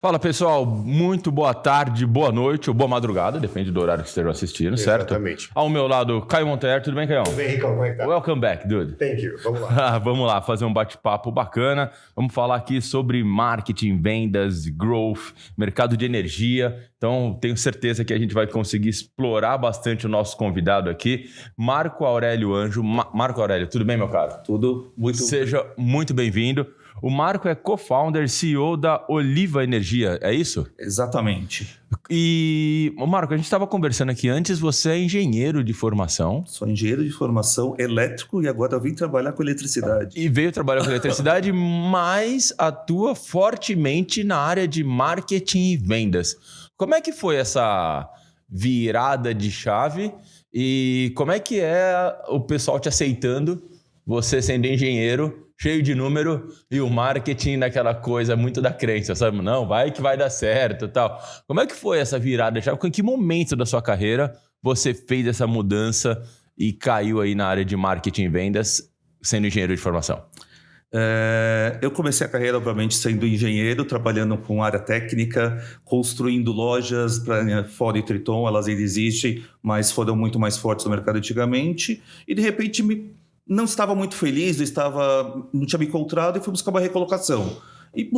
Fala pessoal, muito boa tarde, boa noite ou boa madrugada, depende do horário que estejam assistindo, certo? Exatamente. Ao meu lado, Caio Monteiro, tudo bem, Caio? Tudo bem, Ricão, como é que tá? Welcome back, dude. Thank you, vamos lá. Vamos lá, fazer um bate-papo bacana. Vamos falar aqui sobre marketing, vendas, growth, mercado de energia. Então, tenho certeza que a gente vai conseguir explorar bastante o nosso convidado aqui, Marco Aurélio Anjo. Marco Aurélio, tudo bem, meu caro? Tudo muito... Seja muito bem-vindo. O Marco é co-founder, CEO da Oliva Energia, é isso? Exatamente. E, Marco, a gente estava conversando aqui antes, você é engenheiro de formação. Sou engenheiro de formação elétrico e agora vim trabalhar com eletricidade. E veio trabalhar com eletricidade, mas atua fortemente na área de marketing e vendas. Como é que foi essa virada de chave e como é que é o pessoal te aceitando, você sendo engenheiro, cheio de número, e o marketing naquela coisa muito da crença, sabe? Não, vai que vai dar certo e tal. Como é que foi essa virada? Em que momento da sua carreira você fez essa mudança e caiu aí na área de marketing e vendas, sendo engenheiro de formação? Eu comecei a carreira, obviamente, sendo engenheiro, trabalhando com área técnica, construindo lojas para Ford e Triton, elas ainda existem, mas foram muito mais fortes no mercado antigamente, e de repente não estava muito feliz, não tinha me encontrado e fui buscar uma recolocação. E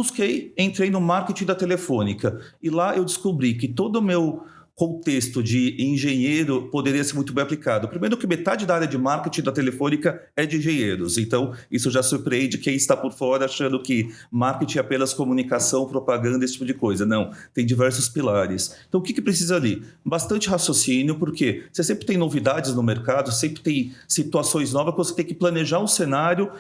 entrei no marketing da Telefônica. E lá eu descobri que todo o meu contexto de engenheiro poderia ser muito bem aplicado. Primeiro que metade da área de marketing da Telefônica é de engenheiros. Então, isso já surpreende quem está por fora achando que marketing é apenas comunicação, propaganda, esse tipo de coisa. Não, tem diversos pilares. Então, o que precisa ali? Bastante raciocínio, porque você sempre tem novidades no mercado, sempre tem situações novas que você tem que planejar um cenário,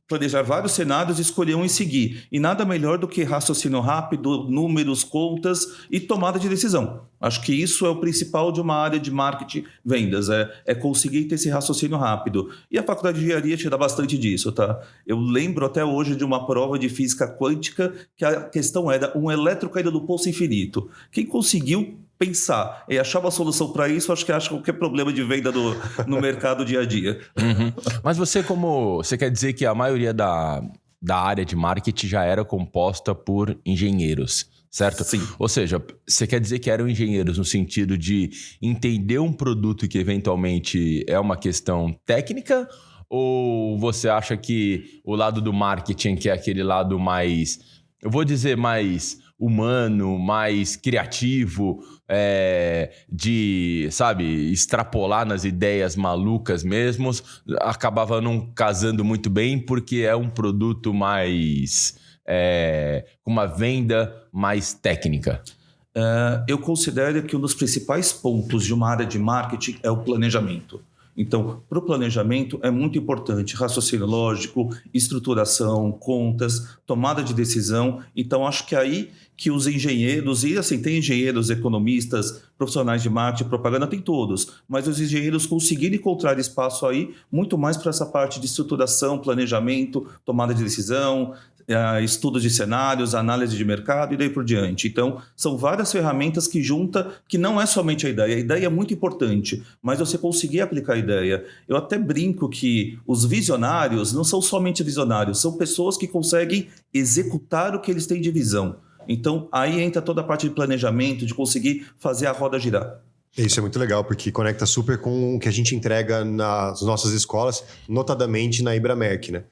planejar vários cenários e escolher um e seguir. E nada melhor do que raciocínio rápido, números, contas e tomada de decisão. Acho que isso é o principal de uma área de marketing vendas, é conseguir ter esse raciocínio rápido. E a faculdade de engenharia te dá bastante disso, tá? Eu lembro até hoje de uma prova de física quântica que a questão era um elétron caído do poço infinito. Quem conseguiu pensar e achar uma solução para isso, acho que acha qualquer problema de venda no mercado dia a dia. Uhum. Mas você quer dizer que a maioria da área de marketing já era composta por engenheiros, certo? Sim. Ou seja, você quer dizer que eram engenheiros no sentido de entender um produto que eventualmente é uma questão técnica, ou você acha que o lado do marketing, que é aquele lado mais, eu vou dizer mais humano, mais criativo, de, sabe, extrapolar nas ideias malucas mesmo, acabava não casando muito bem porque é um produto mais, com uma venda mais técnica? Eu considero que um dos principais pontos de uma área de marketing é o planejamento. Então, para o planejamento é muito importante raciocínio lógico, estruturação, contas, tomada de decisão. Então, acho que é aí que os engenheiros, e assim, tem engenheiros, economistas, profissionais de marketing, propaganda, tem todos, mas os engenheiros conseguiram encontrar espaço aí muito mais para essa parte de estruturação, planejamento, tomada de decisão, estudos de cenários, análise de mercado e daí por diante. Então, são várias ferramentas que junta, que não é somente a ideia é muito importante, mas você conseguir aplicar a ideia. Eu até brinco que os visionários não são somente visionários, são pessoas que conseguem executar o que eles têm de visão. Então, aí entra toda a parte de planejamento, de conseguir fazer a roda girar. Isso é muito legal, porque conecta super com o que a gente entrega nas nossas escolas, notadamente na Ibramerc, né?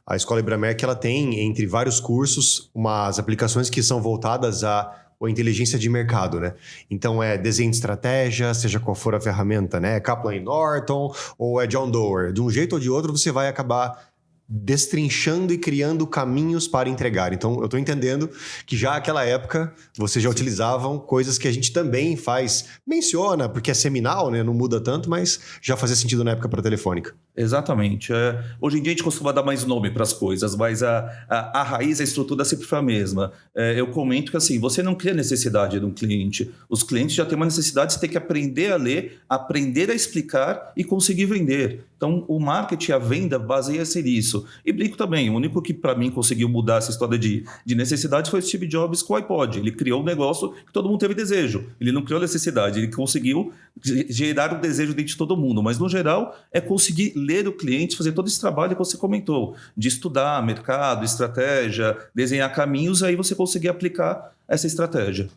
A escola Ibramerc, ela tem, entre vários cursos, umas aplicações que são voltadas à inteligência de mercado, né? Então, é desenho de estratégia, seja qual for a ferramenta, né? Kaplan Norton ou é John Doerr. De um jeito ou de outro, você vai acabar destrinchando e criando caminhos para entregar. Então, eu estou entendendo que já naquela época vocês já utilizavam coisas que a gente também menciona, porque é seminal, né? Não muda tanto, mas já fazia sentido na época para a Telefônica. Exatamente. Hoje em dia a gente costuma dar mais nome para as coisas, mas a raiz, a estrutura sempre foi a mesma. Eu comento que assim, você não cria necessidade de um cliente. Os clientes já têm uma necessidade, você tem que aprender a ler, aprender a explicar e conseguir vender. Então, o marketing, a venda, baseia-se nisso. E brinco também, o único que para mim conseguiu mudar essa história de necessidade foi o Steve Jobs com o iPod. Ele criou um negócio que todo mundo teve desejo. Ele não criou necessidade, ele conseguiu gerar um desejo dentro de todo mundo. Mas, no geral, é conseguir ler o cliente, fazer todo esse trabalho que você comentou, de estudar mercado, estratégia, desenhar caminhos, aí você conseguir aplicar essa estratégia.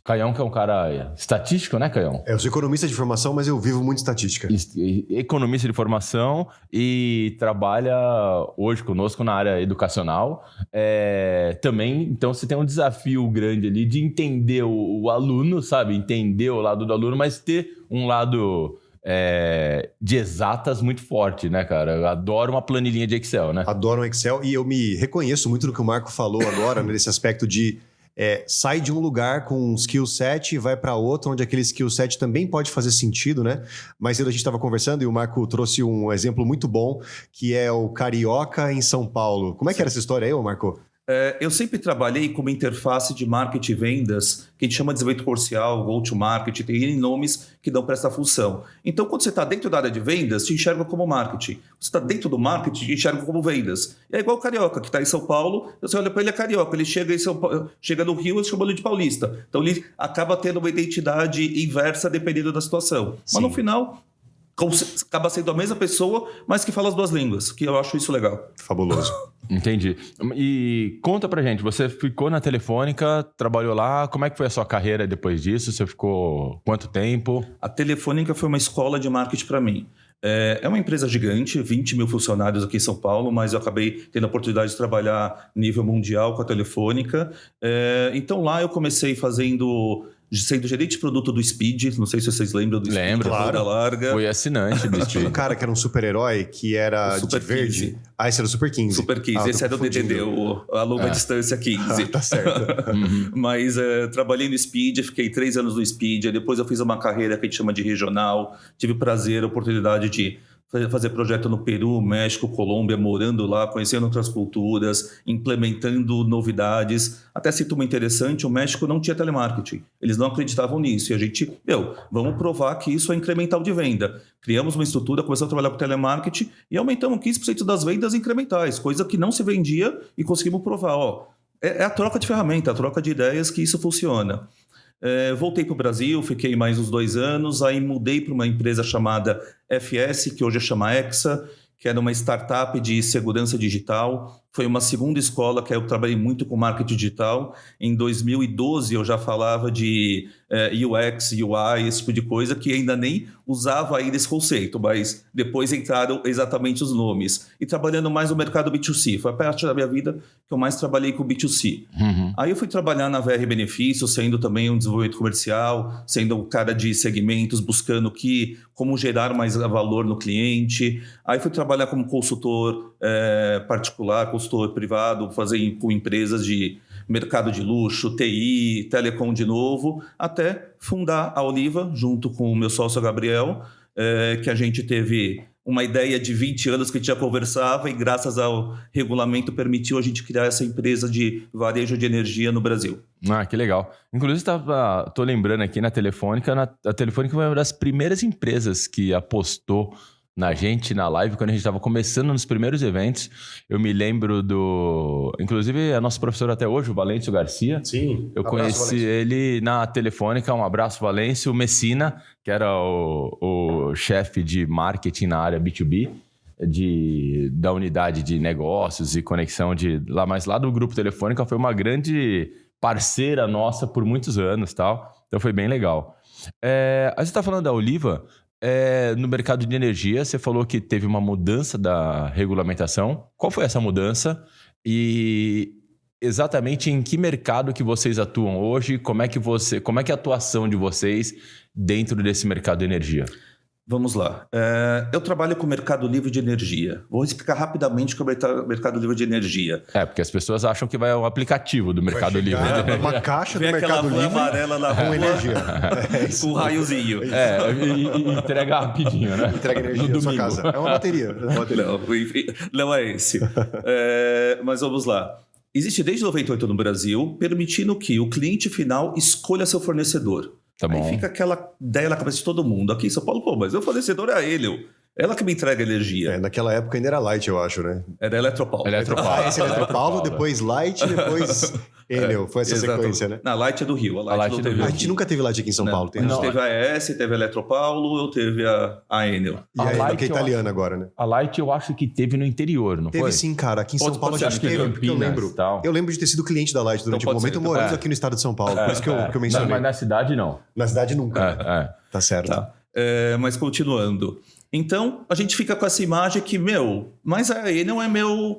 Caião, que é um cara estatístico, né, Caião? Eu sou economista de formação, mas eu vivo muito estatística. Economista de formação e trabalha hoje conosco na área educacional. Também, então, você tem um desafio grande ali de entender o aluno, sabe? Entender o lado do aluno, mas ter um lado de exatas muito forte, né, cara? Eu adoro uma planilhinha de Excel, né? Adoro um Excel e eu me reconheço muito no que o Marco falou agora, nesse aspecto de sai de um lugar com um skill set e vai para outro, onde aquele skill set também pode fazer sentido, né? Mais cedo a gente estava conversando e o Marco trouxe um exemplo muito bom, que é o Carioca em São Paulo. Como é que era essa história aí, Marco? Eu sempre trabalhei como interface de marketing e vendas, que a gente chama de desenvolvimento comercial, go-to-market, tem N nomes que dão para essa função. Então, quando você está dentro da área de vendas, te enxerga como marketing. Você está dentro do marketing, te enxerga como vendas. É igual o Carioca, que está em São Paulo, você olha para ele, é Carioca. Ele chega no Rio, eles chamam ele de Paulista. Então, ele acaba tendo uma identidade inversa dependendo da situação. Sim. Mas, no final, acaba sendo a mesma pessoa, mas que fala as duas línguas, que eu acho isso legal. Fabuloso. Entendi. E conta pra gente, você ficou na Telefônica, trabalhou lá, como é que foi a sua carreira depois disso? Você ficou quanto tempo? A Telefônica foi uma escola de marketing para mim. É uma empresa gigante, 20 mil funcionários aqui em São Paulo, mas eu acabei tendo a oportunidade de trabalhar nível mundial com a Telefônica. Então lá eu comecei sendo gerente de produto do Speed, não sei se vocês lembram do Speed. Lembro, claro. Larga. Fui assinante do Speed. Tinha um cara que era um super-herói, que era Super de verde. 15. Esse era o Super 15. Super 15, esse era o DDD, a longa distância 15. Tá certo. Mas trabalhei no Speed, fiquei 3 anos no Speed, depois eu fiz uma carreira que a gente chama de regional, tive prazer, oportunidade de fazer projeto no Peru, México, Colômbia, morando lá, conhecendo outras culturas, implementando novidades. Até cito uma interessante, o México não tinha telemarketing. Eles não acreditavam nisso. E a gente, vamos provar que isso é incremental de venda. Criamos uma estrutura, começamos a trabalhar com telemarketing e aumentamos 15% das vendas incrementais, coisa que não se vendia e conseguimos provar. É a troca de ferramenta, a troca de ideias que isso funciona. Voltei para o Brasil, fiquei mais uns 2 anos, aí mudei para uma empresa chamada FS, que hoje chama Exa, que era uma startup de segurança digital. Foi uma segunda escola que eu trabalhei muito com marketing digital. Em 2012 eu já falava de UX, UI, esse tipo de coisa, que ainda nem usava ainda esse conceito, mas depois entraram exatamente os nomes. E trabalhando mais no mercado B2C, foi a parte da minha vida que eu mais trabalhei com B2C. Uhum. Aí eu fui trabalhar na VR Benefícios, sendo também um desenvolvimento comercial, sendo o cara de segmentos, buscando como gerar mais valor no cliente. Aí fui trabalhar como consultor particular, consultor privado, fazer com empresas de mercado de luxo, TI, telecom de novo, até fundar a Oliva, junto com o meu sócio Gabriel, que a gente teve uma ideia de 20 anos que a gente já conversava e graças ao regulamento permitiu a gente criar essa empresa de varejo de energia no Brasil. Que legal. Inclusive, tô lembrando aqui na Telefônica, a Telefônica foi uma das primeiras empresas que apostou na gente, na live, quando a gente estava começando nos primeiros eventos. Eu me lembro inclusive, a nossa professora até hoje, o Valêncio Garcia. Sim. Eu conheci ele na Telefônica. Um abraço, Valêncio. O Messina, que era o chefe de marketing na área B2B, da unidade de negócios e conexão mas lá do Grupo Telefônica, foi uma grande parceira nossa por muitos anos, tal. Então foi bem legal. A gente está falando da Oliva. No mercado de energia, você falou que teve uma mudança da regulamentação. Qual foi essa mudança? E exatamente em que mercado que vocês atuam hoje? Como é que é a atuação de vocês dentro desse mercado de energia? Vamos lá. Eu trabalho com o Mercado Livre de Energia. Vou explicar rapidamente o que é o Mercado Livre de Energia. Porque as pessoas acham que vai o aplicativo do Mercado Livre. Uma caixa do Mercado Livre amarela na com energia. Com um raiozinho. E entrega rapidinho, né? Entrega energia na sua casa. É uma bateria. Não é esse. Mas vamos lá. Existe desde 98 no Brasil, permitindo que o cliente final escolha seu fornecedor. Tá bom. Aí fica aquela ideia na cabeça de todo mundo. Aqui em São Paulo, mas o fornecedor é ele. Ela que me entrega energia. Naquela época ainda era Light, eu acho, né? Era Eletropaulo. Esse é Eletropaulo, depois Light, depois Enel, foi essa sequência, né? Na Light é do Rio. A Light não teve A gente nunca teve Light aqui em São Paulo. A gente teve a ES, teve a Eletropaulo, teve a Enel. E a Enel que é Light, italiana agora, né? A Light eu acho que teve no interior, não Teve foi? sim, cara. Aqui em São Paulo a gente ser teve, Campinas, porque eu lembro. tal. Eu lembro de ter sido cliente da Light durante um pode momento. ser, Moramos aqui no estado de São Paulo, por isso que eu mencionei. Mas na cidade não. Na cidade nunca. Tá certo. Tá. Mas continuando. Então, a gente fica com essa imagem que, mas a Enel é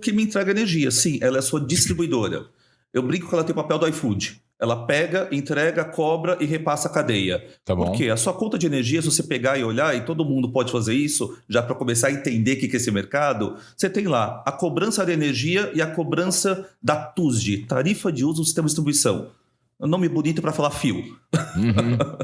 que me entrega energia. Sim, ela é sua distribuidora. Eu brinco que ela tem o papel do iFood. Ela pega, entrega, cobra e repassa a cadeia. Tá bom. Porque a sua conta de energia, se você pegar e olhar, e todo mundo pode fazer isso, já para começar a entender o que é esse mercado, você tem lá a cobrança da energia e a cobrança da TUSD, Tarifa de Uso do Sistema de Distribuição. Um nome bonito para falar fio.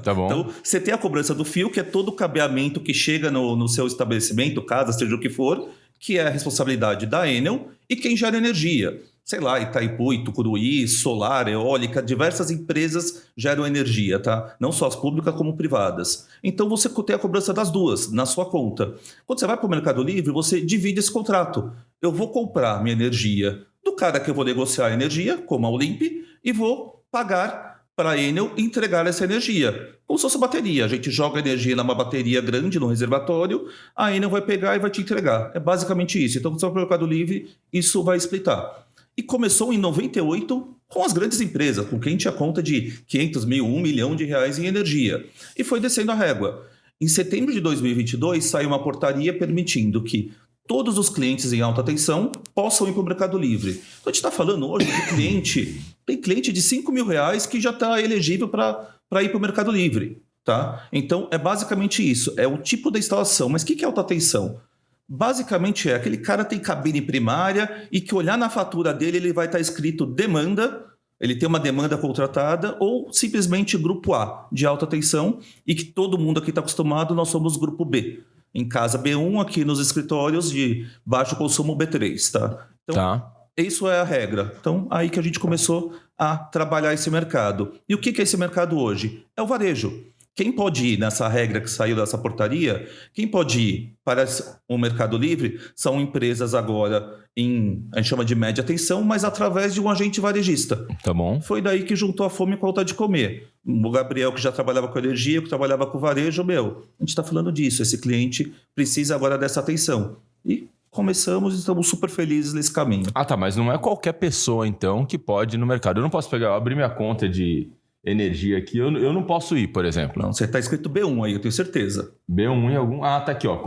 Tá bom. Então, você tem a cobrança do fio, que é todo o cabeamento que chega no seu estabelecimento, casa, seja o que for, que é a responsabilidade da Enel e quem gera energia. Sei lá, Itaipu, Itucuruí, solar, eólica, diversas empresas geram energia, tá? Não só as públicas como privadas. Então, você tem a cobrança das duas na sua conta. Quando você vai para o Mercado Livre, você divide esse contrato. Eu vou comprar minha energia do cara que eu vou negociar a energia, como a Olimp, e vou pagar para a Enel entregar essa energia. Como se fosse bateria. A gente joga energia numa bateria grande, no reservatório, a Enel vai pegar e vai te entregar. É basicamente isso. Então, quando você vai para o Mercado Livre, isso vai splitar. E começou em 98 com as grandes empresas, com quem tinha conta de 500 mil, 1 milhão de reais em energia. E foi descendo a régua. Em setembro de 2022, saiu uma portaria permitindo que todos os clientes em alta tensão possam ir para o Mercado Livre. Então, a gente está falando hoje de cliente, tem cliente de 5 mil reais que já está elegível para ir para o Mercado Livre. Tá? Então, é basicamente isso. É o tipo da instalação. Mas o que é alta tensão? Basicamente aquele cara tem cabine primária e que olhar na fatura dele ele vai estar escrito demanda, ele tem uma demanda contratada ou simplesmente grupo A de alta tensão e que todo mundo aqui está acostumado, nós somos grupo B. Em casa B1, aqui nos escritórios de baixo consumo B3, tá? Então, isso é a regra. Então, aí que a gente começou a trabalhar esse mercado. E o que é esse mercado hoje? É o varejo. Quem pode ir nessa regra que saiu dessa portaria, quem pode ir para o Mercado Livre são empresas agora a gente chama de média tensão, mas através de um agente varejista. Tá bom. Foi daí que juntou a fome com a vontade de comer. O Gabriel, que já trabalhava com energia, que trabalhava com varejo, a gente está falando disso. Esse cliente precisa agora dessa atenção. E começamos e estamos super felizes nesse caminho. Tá, mas não é qualquer pessoa, então, que pode ir no mercado. Eu não posso abrir minha conta de energia aqui, eu não posso ir, por exemplo. Não, você está escrito B1 aí, eu tenho certeza. B1 em algum... tá aqui, ó.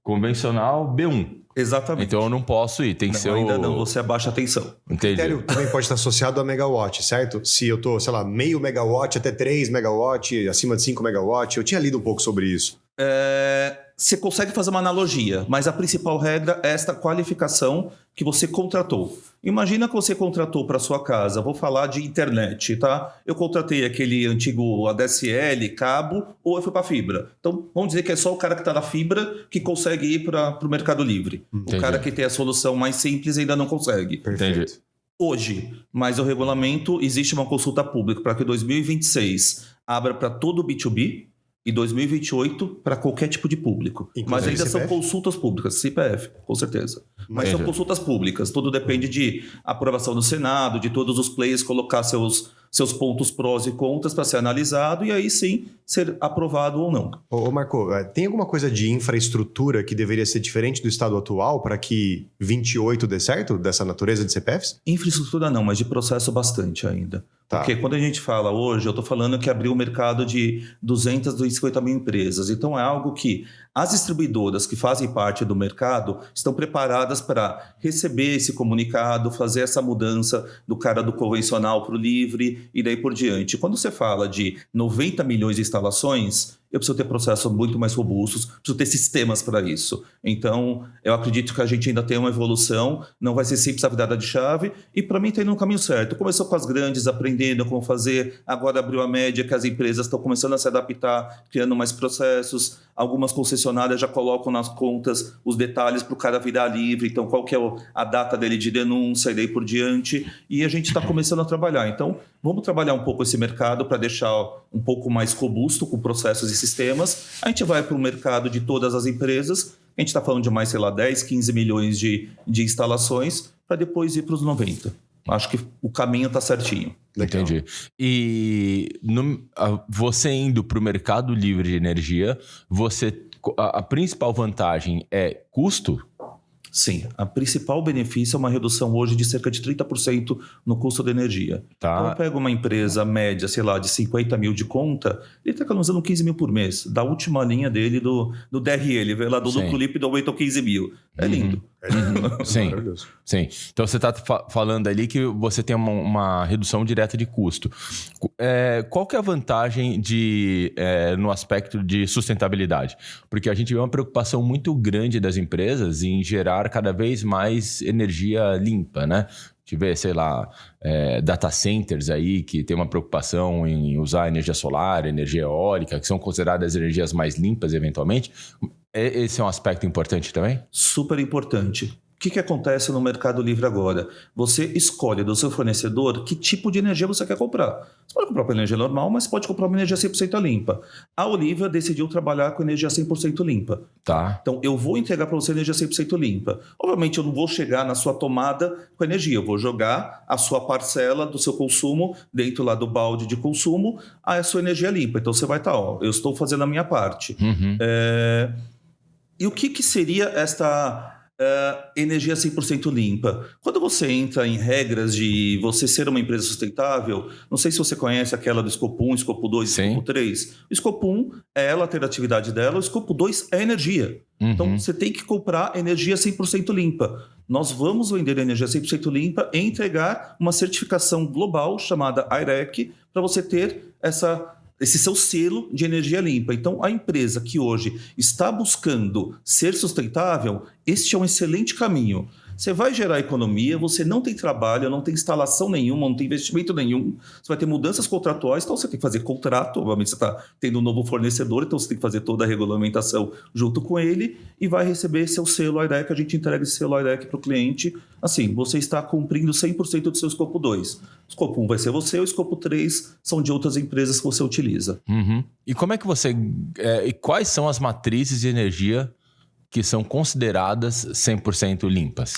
Convencional B1. Exatamente. Então eu não posso ir, tem que ser ainda não, você abaixa a tensão. O Entendi. critério também pode estar associado a megawatt, certo? Se eu tô, sei lá, meio megawatt até 3 megawatt, acima de 5 megawatt, eu tinha lido um pouco sobre isso. Você consegue fazer uma analogia, mas a principal regra é esta qualificação que você contratou. Imagina que você contratou para sua casa, vou falar de internet, tá? Eu contratei aquele antigo ADSL, cabo, ou eu fui para fibra. Então, vamos dizer que é só o cara que está na fibra que consegue ir para o Mercado Livre. Entendi. O cara que tem a solução mais simples ainda não consegue. Perfeito. Entendi. Hoje, mas o regulamento, existe uma consulta pública para que 2026 abra para todo o B2B, e 2028 para qualquer tipo de público. Inclusive mas ainda CPF? são consultas públicas, CPF, com certeza. Mas são consultas públicas, tudo depende de aprovação do Senado, de todos os players colocar seus pontos prós e contras para ser analisado e aí sim ser aprovado ou não. Ô Marco, tem alguma coisa de infraestrutura que deveria ser diferente do estado atual para que 28 dê certo, dessa natureza de CPFs? Infraestrutura não, mas de processo bastante ainda. Tá. Porque quando a gente fala hoje, eu estou falando que abriu o mercado de 200, 250 mil empresas. Então é algo que as distribuidoras que fazem parte do mercado estão preparadas para receber esse comunicado, fazer essa mudança do cara do convencional para o livre e daí por diante. Quando você fala de 90 milhões de instalações, eu preciso ter processos muito mais robustos, preciso ter sistemas para isso. Então, eu acredito que a gente ainda tem uma evolução, não vai ser simples a virada de chave, e para mim está indo no caminho certo. Começou com as grandes, aprendendo como fazer, agora abriu a média, que as empresas estão começando a se adaptar, criando mais processos, algumas concessionárias já colocam nas contas os detalhes para o cara virar livre, então qual que é a data dele de denúncia e daí por diante, e a gente está começando a trabalhar. Então, vamos trabalhar um pouco esse mercado para deixar um pouco mais robusto com processos e sistemas. A gente vai para o mercado de todas as empresas, a gente está falando de mais, sei lá, 10, 15 milhões de instalações, para depois ir para os 90. Acho que o caminho está certinho. Legal. Entendi. E você indo para o mercado livre de energia, a principal vantagem é custo? Sim, a principal benefício é uma redução hoje de cerca de 30% no custo da energia. Tá. Então, pega uma empresa média, sei lá, de 50 mil de conta, ele está economizando 15 mil por mês. Da última linha dele, do DRE, ele vê lá do lucro líquido, aumentou 15 mil. É lindo. Sim, sim. Então você está falando ali que você tem uma redução direta de custo. Qual que é a vantagem no aspecto de sustentabilidade? Porque a gente vê uma preocupação muito grande das empresas em gerar cada vez mais energia limpa, né? A gente vê, sei lá, data centers aí que tem uma preocupação em usar energia solar, energia eólica, que são consideradas energias mais limpas eventualmente. Esse é um aspecto importante também? Super importante. O que acontece no Mercado Livre agora? Você escolhe do seu fornecedor que tipo de energia você quer comprar. Você pode comprar uma energia normal, mas pode comprar uma energia 100% limpa. A Olivia decidiu trabalhar com energia 100% limpa. Tá. Então, eu vou entregar para você energia 100% limpa. Obviamente, eu não vou chegar na sua tomada com energia. Eu vou jogar a sua parcela do seu consumo dentro lá do balde de consumo a sua energia limpa. Então, você vai estar, eu estou fazendo a minha parte. Uhum. E o que seria esta energia 100% limpa? Quando você entra em regras de você ser uma empresa sustentável, não sei se você conhece aquela do escopo 1, escopo 2, Sim. escopo 3. O escopo 1 é ela ter a atividade dela, o escopo 2 é energia. Uhum. Então, você tem que comprar energia 100% limpa. Nós vamos vender energia 100% limpa e entregar uma certificação global chamada IREC para você ter esse seu selo de energia limpa. Então, a empresa que hoje está buscando ser sustentável, este é um excelente caminho. Você vai gerar economia, você não tem trabalho, não tem instalação nenhuma, não tem investimento nenhum, você vai ter mudanças contratuais, então você tem que fazer contrato, obviamente você está tendo um novo fornecedor, então você tem que fazer toda a regulamentação junto com ele e vai receber seu selo IREC, a gente entrega esse selo IREC para o cliente. Assim, você está cumprindo 100% do seu escopo 2. O escopo 1 vai ser você, o escopo 3 são de outras empresas que você utiliza. Uhum. E como é que e quais são as matrizes de energia que são consideradas 100% limpas?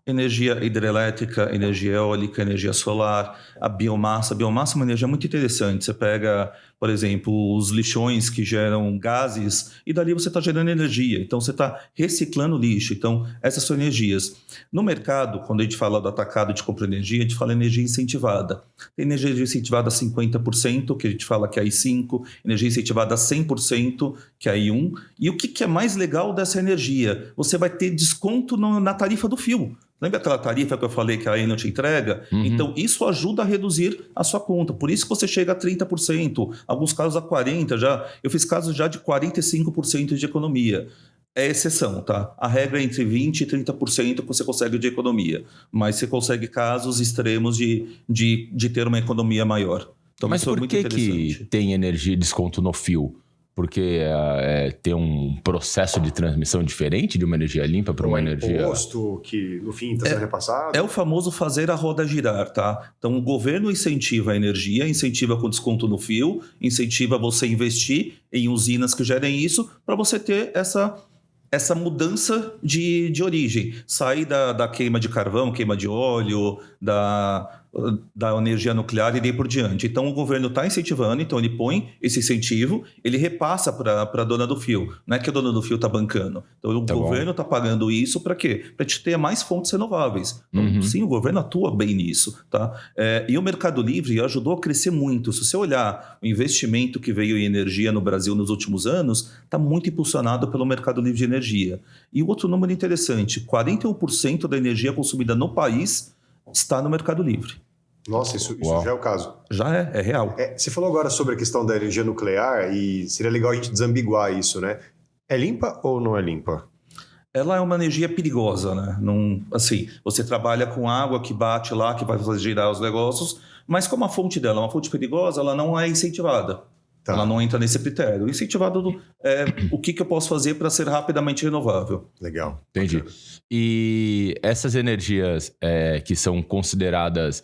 Energia hidrelétrica, energia eólica, energia solar, a biomassa. A biomassa é uma energia muito interessante. Você pega, por exemplo, os lixões que geram gases e dali você está gerando energia. Então, você está reciclando lixo. Então, essas são energias. No mercado, quando a gente fala do atacado de compra de energia, a gente fala energia incentivada. Tem energia incentivada a 50%, que a gente fala que é a I5. Energia incentivada a 100%, que é a I1. E o que é mais legal dessa energia? Você vai ter desconto na tarifa do fio. Lembra aquela tarifa que eu falei que a Enel te entrega? Uhum. Então, isso ajuda a reduzir a sua conta. Por isso que você chega a 30%, alguns casos a 40% já. Eu fiz casos já de 45% de economia. É exceção, tá? A regra é entre 20% e 30% que você consegue de economia. Mas você consegue casos extremos de ter uma economia maior. Então, mas isso é por muito que interessante. tem energia desconto no fio? Porque tem um processo de transmissão diferente de uma energia limpa para uma energia... imposto que, no fim, está sendo repassado? É o famoso fazer a roda girar, tá? Então, o governo incentiva a energia, incentiva com desconto no fio, incentiva você investir em usinas que gerem isso, para você ter essa mudança de origem. Sair da queima de carvão, queima de óleo, da energia nuclear e daí por diante. Então, o governo está incentivando, então ele põe esse incentivo, ele repassa para a dona do fio. Não é que a dona do fio está bancando. Então, o governo está pagando isso para quê? Para te ter mais fontes renováveis. Então, sim, o governo atua bem nisso. Tá? E o Mercado Livre ajudou a crescer muito. Se você olhar o investimento que veio em energia no Brasil nos últimos anos, está muito impulsionado pelo Mercado Livre de energia. E o outro número interessante, 41% da energia consumida no país está no Mercado Livre. Nossa, isso já é o caso. Já é real. Você falou agora sobre a questão da energia nuclear e seria legal a gente desambiguar isso, né? É limpa ou não é limpa? Ela é uma energia perigosa, né? Não, assim, você trabalha com água que bate lá, que vai fazer girar os negócios, mas como a fonte dela é uma fonte perigosa, ela não é incentivada. Tá. Ela não entra nesse critério. Incentivado o que eu posso fazer para ser rapidamente renovável. Legal. Entendi. E essas energias que são consideradas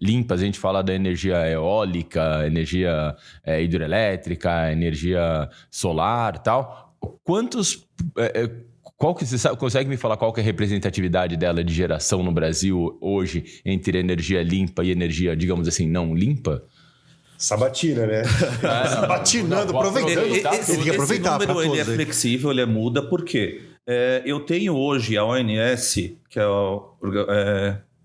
limpas, a gente fala da energia eólica, energia hidrelétrica, energia solar e tal. Você consegue me falar qual que é a representatividade dela de geração no Brasil hoje entre energia limpa e energia, digamos assim, não limpa? Sabatina, né? Sabatinando, aproveitando. Esse número ele é flexível, ele muda, por quê? Eu tenho hoje a ONS, que é o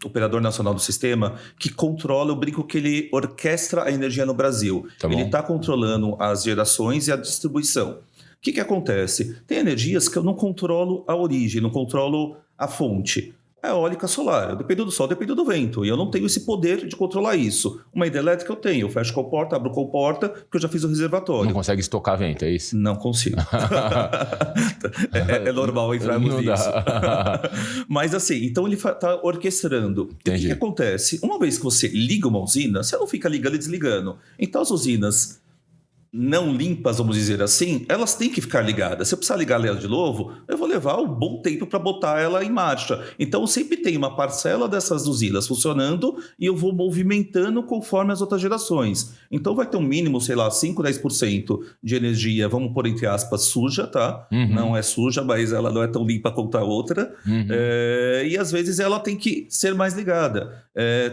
Operador Nacional do Sistema, que controla, eu brinco que ele orquestra a energia no Brasil. Ele está controlando as gerações e a distribuição. O que acontece? Tem energias que eu não controlo a origem, não controlo a fonte. A eólica solar, depende do sol, depende do vento. E eu não tenho esse poder de controlar isso. Uma hidrelétrica eu tenho. Eu fecho comporta, abro comporta, porque eu já fiz o reservatório. Não consegue estocar vento, é isso? Não consigo. é normal entrarmos nisso. Mas assim, então ele está orquestrando. Entendi. O que acontece? Uma vez que você liga uma usina, você não fica ligando e desligando. Então as usinas não limpas, vamos dizer assim, elas têm que ficar ligadas. Se eu precisar ligar elas de novo, eu vou levar um bom tempo para botar ela em marcha. Então, sempre tem uma parcela dessas usinas funcionando e eu vou movimentando conforme as outras gerações. Então, vai ter um mínimo, sei lá, 5, 10% de energia, vamos pôr entre aspas, suja, tá? Não é suja, mas ela não é tão limpa quanto a outra. E, às vezes, ela tem que ser mais ligada.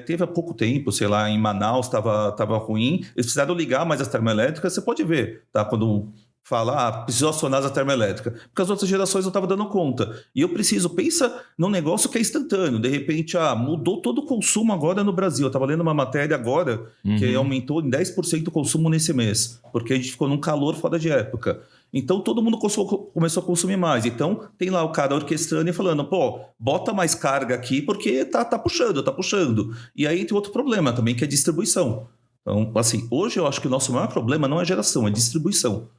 Teve há pouco tempo, sei lá, em Manaus, estava ruim. Eles precisaram ligar mais as termoelétricas. Você pode ver, tá? Quando fala, precisou acionar a termoelétrica, porque as outras gerações não estavam dando conta. E eu pensa num negócio que é instantâneo. De repente, mudou todo o consumo agora no Brasil. Eu estava lendo uma matéria agora que aumentou em 10% o consumo nesse mês, porque a gente ficou num calor fora de época. Então, todo mundo começou a consumir mais. Então, tem lá o cara orquestrando e falando, bota mais carga aqui porque tá puxando. E aí tem outro problema também, que é distribuição. Então, assim, hoje eu acho que o nosso maior problema não é geração, é distribuição.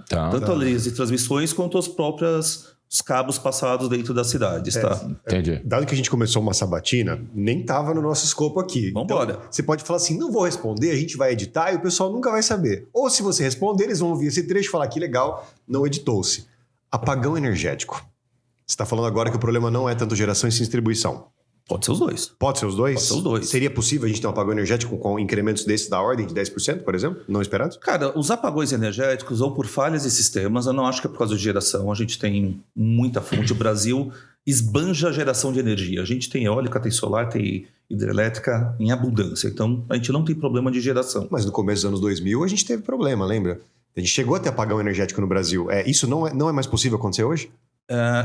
Tanto as linhas de transmissões quanto os cabos passados dentro das cidades, Entendi. Dado que a gente começou uma sabatina, nem estava no nosso escopo aqui. Vambora. Então, você pode falar assim, não vou responder, a gente vai editar e o pessoal nunca vai saber. Ou se você responder, eles vão ouvir esse trecho e falar que legal, não editou-se. Apagão energético. Você está falando agora que o problema não é tanto geração e sim distribuição. Pode ser os dois. Pode ser os dois? Pode ser os dois. Seria possível a gente ter um apagão energético com incrementos desses da ordem de 10%, por exemplo? Não esperados? Cara, os apagões energéticos ou por falhas de sistemas, eu não acho que é por causa de geração. A gente tem muita fonte. O Brasil esbanja a geração de energia. A gente tem eólica, tem solar, tem hidrelétrica em abundância. Então, a gente não tem problema de geração. Mas no começo dos anos 2000 a gente teve problema, lembra? A gente chegou a ter apagão energético no Brasil. Isso não é mais possível acontecer hoje?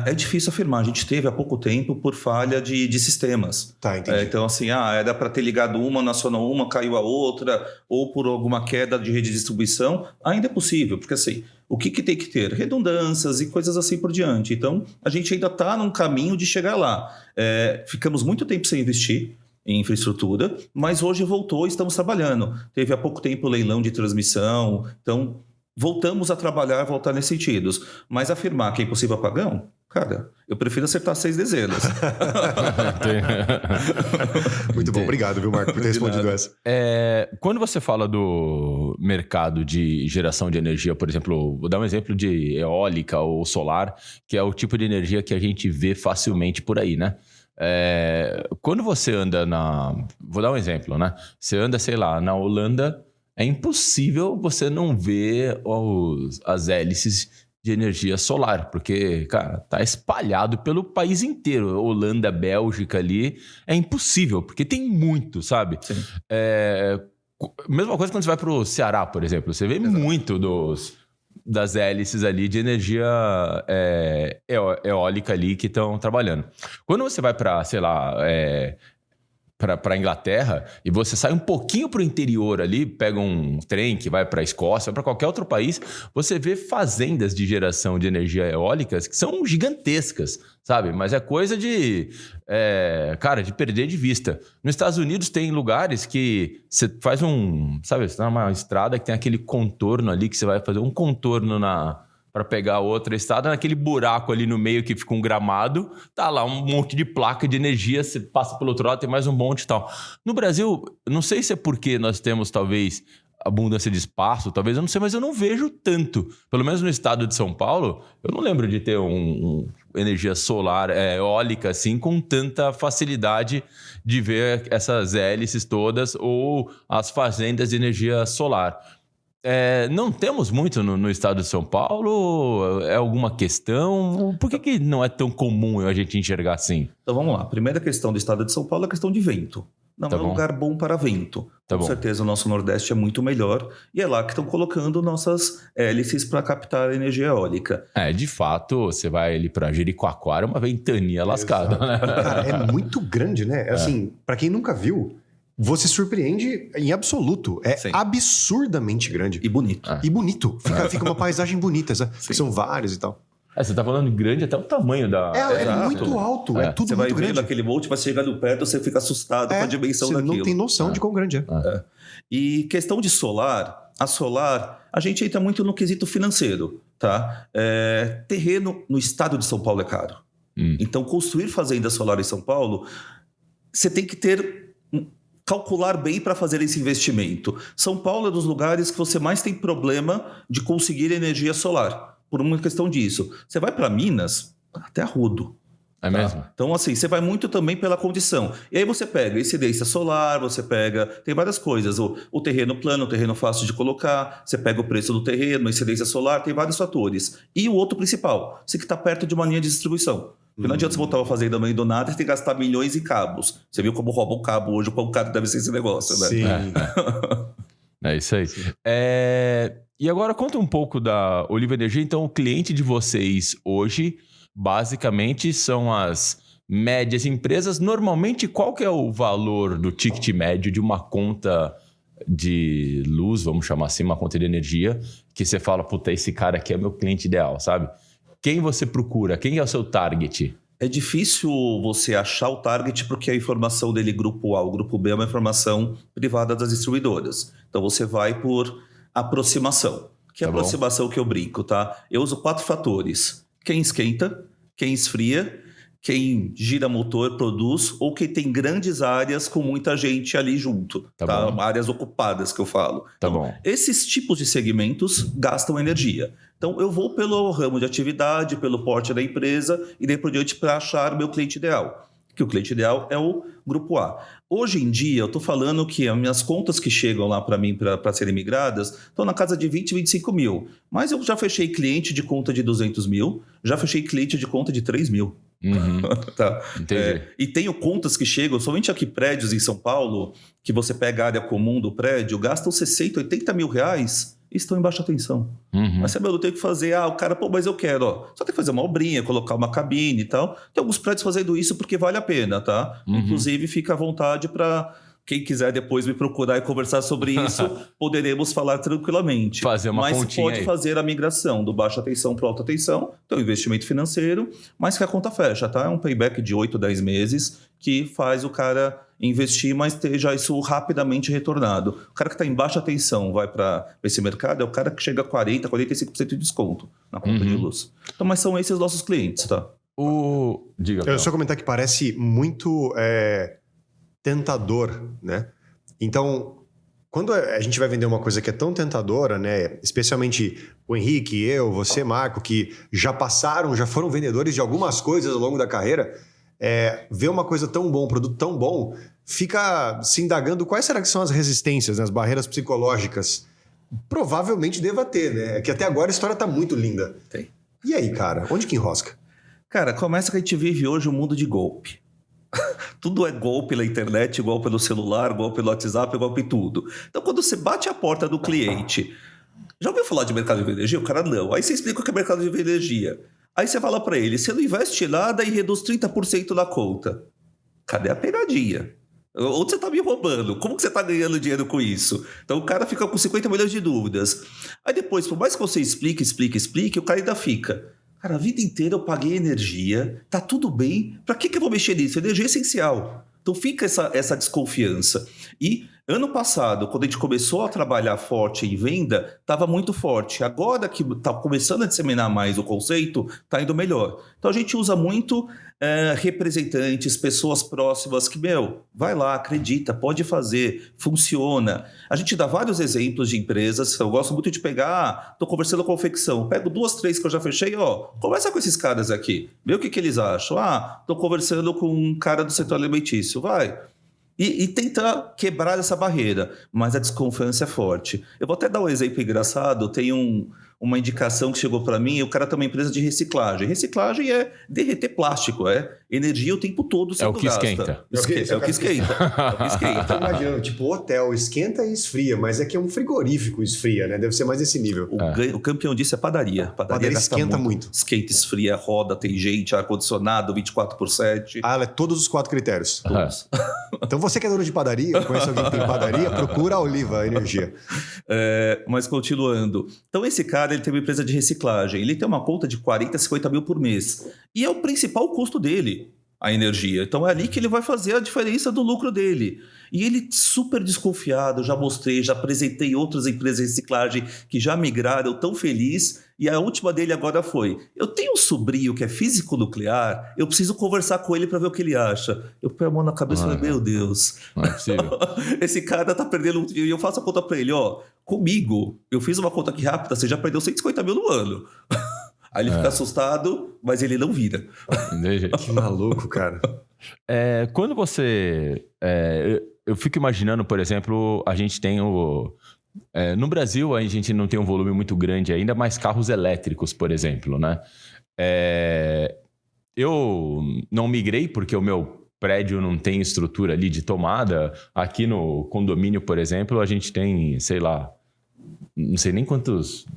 É difícil afirmar. A gente teve há pouco tempo por falha de sistemas. Tá, entendi. Então, assim, era para ter ligado uma, nacional uma, caiu a outra, ou por alguma queda de rede de distribuição. Ainda é possível, porque assim, o que tem que ter? Redundâncias e coisas assim por diante. Então, a gente ainda está num caminho de chegar lá. Ficamos muito tempo sem investir em infraestrutura, mas hoje voltou e estamos trabalhando. Teve há pouco tempo o leilão de transmissão, então voltamos a trabalhar, voltar nesses sentidos. Mas afirmar que é impossível apagão, cara, eu prefiro acertar 6 dezenas. Muito bom, obrigado, viu, Marco, por ter respondido essa. Quando você fala do mercado de geração de energia, por exemplo, vou dar um exemplo de eólica ou solar, que é o tipo de energia que a gente vê facilmente por aí, né? Quando você anda Vou dar um exemplo, né? Você anda, sei lá, na Holanda, é impossível você não ver as hélices de energia solar, porque, cara, tá espalhado pelo país inteiro. Holanda, Bélgica ali, é impossível, porque tem muito, sabe? Sim. Mesma coisa quando você vai pro Ceará, por exemplo. Você vê muito das hélices ali de energia eólica ali que estão trabalhando. Quando você vai para, sei lá, para Inglaterra e você sai um pouquinho para o interior ali, pega um trem que vai para a Escócia, para qualquer outro país, você vê fazendas de geração de energia eólicas que são gigantescas, sabe? Mas é coisa de perder de vista. Nos Estados Unidos tem lugares que você faz sabe, você tá numa estrada que tem aquele contorno ali, que você vai fazer um contorno para pegar outra estrada, naquele buraco ali no meio que fica um gramado, tá lá um monte de placa de energia, você passa pelo outro lado, tem mais um monte e tal. No Brasil, não sei se é porque nós temos talvez abundância de espaço, talvez, eu não sei, mas eu não vejo tanto. Pelo menos no estado de São Paulo, eu não lembro de ter energia solar, eólica, assim, com tanta facilidade de ver essas hélices todas ou as fazendas de energia solar. não temos muito no estado de São Paulo? É alguma questão? Por que não é tão comum a gente enxergar assim? Então vamos lá. A primeira questão do estado de São Paulo é a questão de vento. Não é um lugar bom para vento. Com certeza o nosso Nordeste é muito melhor e é lá que estão colocando nossas hélices para captar energia eólica. De fato, você vai ali para Jericoacoara, uma ventania lascada, né? Cara, é muito grande, né? Assim, para quem nunca viu, você surpreende em absoluto. Sim. Absurdamente grande. E bonito. E bonito. Fica uma paisagem bonita, sabe? São vários e tal. Você tá falando grande até o tamanho da... É muito alto, é tudo você muito grande. Você vai vendo aquele monte, vai chegando perto, você fica assustado com a dimensão daquilo. Você não tem noção de quão grande é. E questão de solar, a gente entra muito no quesito financeiro, tá? Terreno no estado de São Paulo é caro. Então, construir fazenda solar em São Paulo, você tem que calcular bem para fazer esse investimento. São Paulo é dos lugares que você mais tem problema de conseguir energia solar. Por uma questão disso. Você vai para Minas, até arrudo. É mesmo? Então, assim, você vai muito também pela condição. E aí você pega incidência solar, tem várias coisas. O terreno plano, o terreno fácil de colocar, você pega o preço do terreno, a incidência solar, tem vários fatores. E o outro principal, você que está perto de uma linha de distribuição. Porque não adianta você botar uma fazenda no meio do nada e ter que gastar milhões em cabos. Você viu como rouba um cabo hoje, o quão caro deve ser esse negócio, né? Sim. É isso aí. E agora conta um pouco da Oliva Energia. Então, o cliente de vocês hoje, basicamente, são as médias empresas. Normalmente, qual que é o valor do ticket médio de uma conta de luz, vamos chamar assim, uma conta de energia, que você fala, puta, esse cara aqui é meu cliente ideal, sabe? Quem você procura? Quem é o seu target? É difícil você achar o target porque a informação dele, grupo A ou grupo B, é uma informação privada das distribuidoras. Então, você vai por aproximação. Que é a aproximação que eu brinco, tá? Eu uso 4 fatores. Quem esquenta, quem esfria, quem gira motor, produz, ou quem tem grandes áreas com muita gente ali junto. Tá? Áreas ocupadas, que eu falo. Esses tipos de segmentos gastam energia. Então, eu vou pelo ramo de atividade, pelo porte da empresa e daí por diante para achar o meu cliente ideal. Que o cliente ideal é o grupo A. Hoje em dia, eu estou falando que as minhas contas que chegam lá para mim para serem migradas estão na casa de 20, 25 mil. Mas eu já fechei cliente de conta de 200 mil, já fechei cliente de conta de 3 mil. Tá. Entendi. E tenho contas que chegam, somente aqui prédios em São Paulo, que você pega a área comum do prédio, gastam 60, 80 mil reais e estão em baixa tensão. Mas sabe, eu tenho que fazer, o cara, mas eu quero, só tem que fazer uma obrinha, colocar uma cabine e tal. Tem alguns prédios fazendo isso porque vale a pena, tá? Inclusive, fica à vontade para quem quiser depois me procurar e conversar sobre isso, poderemos falar tranquilamente. Fazer uma mas continha pode aí. Fazer a migração do baixa tensão para alta tensão, então investimento financeiro, mas que a conta fecha, tá? É um payback de 8, 10 meses que faz o cara investir, mas ter já isso rapidamente retornado. O cara que está em baixa tensão vai para esse mercado é o cara que chega a 40%, 45% de desconto na conta de luz. Então, mas são esses nossos clientes, tá? Diga, eu só comentar que parece muito tentador, né? Então, quando a gente vai vender uma coisa que é tão tentadora, né? Especialmente o Henrique, eu, você, Marco, que já foram vendedores de algumas coisas ao longo da carreira, ver uma coisa tão bom, um produto tão bom, fica se indagando quais será que são as resistências, né? As barreiras psicológicas. Provavelmente deva ter, né? Que até agora a história tá muito linda. Tem. E aí, cara? Onde que enrosca? Cara, começa que a gente vive hoje um mundo de golpe. Tudo é golpe na internet, golpe no celular, golpe no WhatsApp, golpe em tudo. Então, quando você bate a porta do cliente, já ouviu falar de mercado de energia? O cara não. Aí você explica o que é mercado de energia. Aí você fala para ele, você não investe nada e reduz 30% na conta. Cadê a pegadinha? Onde você tá me roubando? Como que você tá ganhando dinheiro com isso? Então o cara fica com 50 milhões de dúvidas. Aí depois, por mais que você explique, o cara ainda fica. Cara, a vida inteira eu paguei energia, tá tudo bem, pra que eu vou mexer nisso? Energia é essencial. Então fica essa desconfiança. E ano passado, quando a gente começou a trabalhar forte em venda, estava muito forte. Agora que está começando a disseminar mais o conceito, está indo melhor. Então a gente usa muito representantes, pessoas próximas que, vai lá, acredita, pode fazer, funciona. A gente dá vários exemplos de empresas. Eu gosto muito de pegar, estou conversando com a confecção, pego 2, 3 que eu já fechei, conversa com esses caras aqui, vê o que eles acham. Estou conversando com um cara do setor alimentício, vai. e tentar quebrar essa barreira, mas a desconfiança é forte. Eu vou até dar um exemplo engraçado, tem uma indicação que chegou para mim, o cara tem uma empresa de reciclagem. Reciclagem é derreter plástico, é energia o tempo todo sendo o que gasta. esquenta. É o que esquenta. Eu tô imaginando, tipo, hotel esquenta e esfria, mas é que é um frigorífico esfria, né? Deve ser mais desse nível. O campeão disso é padaria. Padaria esquenta muito. Esquenta, esfria, roda, tem gente, ar-condicionado, 24/7. Ela é todos os 4 critérios. Todos. Então você que é dono de padaria, conhece alguém que tem padaria, procura a Oliva Energia. Mas continuando. Então esse cara, ele tem uma empresa de reciclagem. Ele tem uma conta de 40, 50 mil por mês. E é o principal custo dele, a energia. Então é ali que ele vai fazer a diferença do lucro dele. E ele super desconfiado, já mostrei, já apresentei outras empresas de reciclagem que já migraram, tão feliz. E a última dele agora foi: eu tenho um sobrinho que é físico nuclear, eu preciso conversar com ele para ver o que ele acha. Eu ponho a mão na cabeça e falei: meu Deus, não é possível. Esse cara tá perdendo. E eu faço a conta para ele: comigo, eu fiz uma conta aqui rápida, você já perdeu 150 mil no ano. Aí ele fica assustado, mas ele não vira. Que maluco, cara. Quando você... eu fico imaginando, por exemplo, a gente tem no Brasil, a gente não tem um volume muito grande ainda, mas carros elétricos, por exemplo, né? Eu não migrei porque o meu prédio não tem estrutura ali de tomada. Aqui no condomínio, por exemplo, a gente tem, sei lá, não sei nem quantos...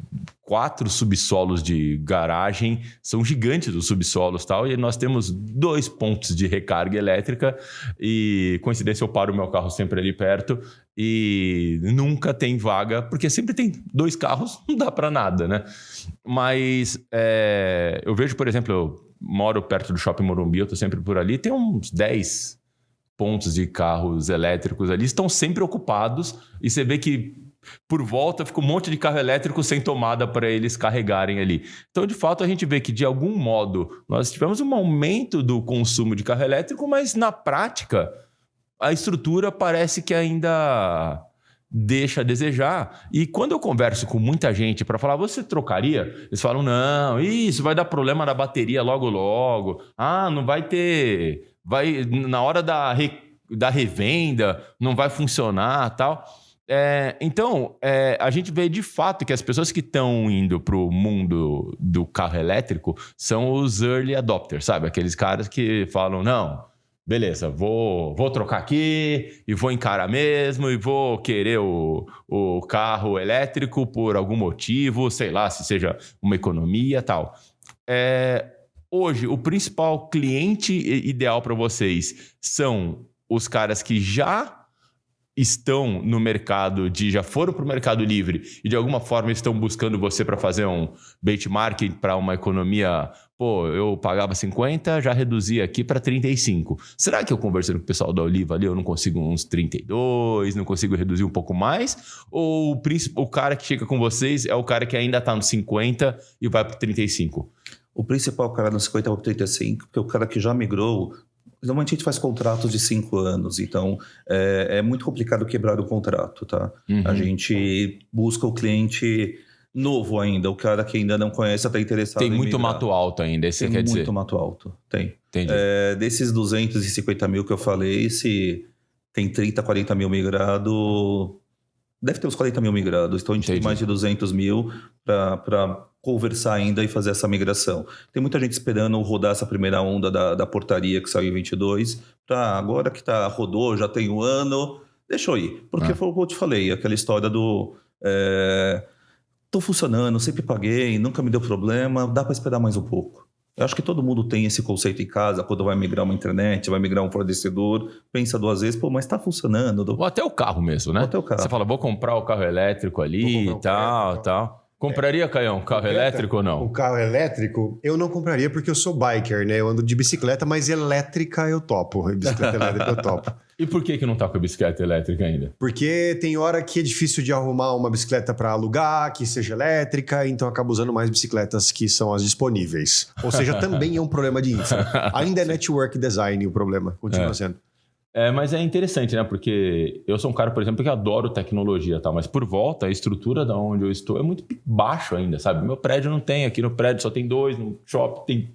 4 subsolos de garagem, são gigantes os subsolos e tal, e nós temos 2 pontos de recarga elétrica e, coincidência, eu paro o meu carro sempre ali perto e nunca tem vaga, porque sempre tem 2 carros, não dá para nada, né? Mas eu vejo, por exemplo, eu moro perto do Shopping Morumbi, eu tô sempre por ali, tem uns 10 pontos de carros elétricos ali, estão sempre ocupados e você vê que por volta fica um monte de carro elétrico sem tomada para eles carregarem ali. Então, de fato, a gente vê que, de algum modo, nós tivemos um aumento do consumo de carro elétrico, mas, na prática, a estrutura parece que ainda deixa a desejar. E quando eu converso com muita gente para falar, você trocaria? Eles falam, não, isso vai dar problema na bateria logo, logo. Não vai ter... na hora da revenda, não vai funcionar, tal... Então, a gente vê de fato que as pessoas que estão indo para o mundo do carro elétrico são os early adopters, sabe? Aqueles caras que falam, não, beleza, vou trocar aqui e vou encarar mesmo e vou querer o carro elétrico por algum motivo, sei lá, se seja uma economia e tal. Hoje, o principal cliente ideal para vocês são os caras que já estão no mercado, já foram para o Mercado Livre e de alguma forma estão buscando você para fazer um benchmarking para uma economia. Pô, eu pagava 50, já reduzi aqui para 35. Será que eu conversando com o pessoal da Oliva ali, eu não consigo uns 32, não consigo reduzir um pouco mais? Ou o cara que chega com vocês é o cara que ainda está no 50 e vai para 35? O principal cara no 50 é o 35, porque o cara que já migrou... Normalmente a gente faz contratos de 5 anos, então é muito complicado quebrar o contrato, tá? Uhum. A gente busca o cliente novo ainda, o cara que ainda não conhece, está interessado em muito migrar. Mato alto ainda, esse quer dizer? Tem muito mato alto, tem. Entendi. Desses 250 mil que eu falei, se tem 30, 40 mil migrado, deve ter uns 40 mil migrados, então a gente tem mais de 200 mil para conversar ainda e fazer essa migração. Tem muita gente esperando rodar essa primeira onda da portaria que saiu em 22, para agora que rodou, já tem um ano, deixa eu ir. Porque foi o que eu te falei, aquela história do... tô funcionando, sempre paguei, nunca me deu problema, dá para esperar mais um pouco. Eu acho que todo mundo tem esse conceito em casa, quando vai migrar uma internet, vai migrar um fornecedor, pensa 2 vezes, mas está funcionando. Ou até o carro mesmo, né? Ou até o carro. Você fala, vou comprar o carro elétrico ali e tal. Compraria, Caião, carro elétrico ou não? O carro elétrico, eu não compraria porque eu sou biker, né? Eu ando de bicicleta, mas elétrica eu topo. Bicicleta elétrica eu topo. E por que não tá com a bicicleta elétrica ainda? Porque tem hora que é difícil de arrumar uma bicicleta para alugar, que seja elétrica, então eu acabo usando mais bicicletas que são as disponíveis. Ou seja, também é um problema de infra. Ainda é network design o problema, continua sendo. Mas é interessante, né? Porque eu sou um cara, por exemplo, que adoro tecnologia e tal, mas por volta, a estrutura da onde eu estou é muito baixo ainda, sabe? Meu prédio não tem, aqui no prédio só tem 2, no shopping tem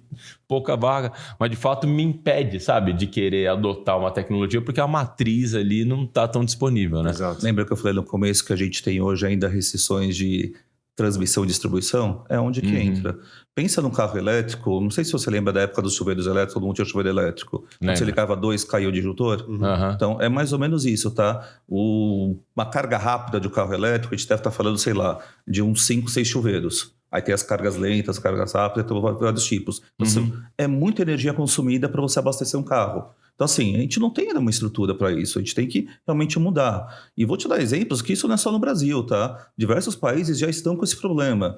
pouca vaga, mas de fato me impede, sabe? De querer adotar uma tecnologia, porque a matriz ali não está tão disponível, né? Exato. Lembra que eu falei no começo que a gente tem hoje ainda restrições de transmissão e distribuição? É onde que entra. Pensa num carro elétrico, não sei se você lembra da época dos chuveiros elétricos, todo mundo tinha chuveiro elétrico. Quando você ligava 2, caiu o disjuntor. Então, é mais ou menos isso, tá? Uma carga rápida de um carro elétrico, a gente deve estar falando, sei lá, de uns 5, 6 chuveiros. Aí tem as cargas lentas, as cargas rápidas, tem vários tipos. Então, assim, é muita energia consumida para você abastecer um carro. Então, assim, a gente não tem ainda uma estrutura para isso, a gente tem que realmente mudar. E vou te dar exemplos que isso não é só no Brasil, tá? Diversos países já estão com esse problema.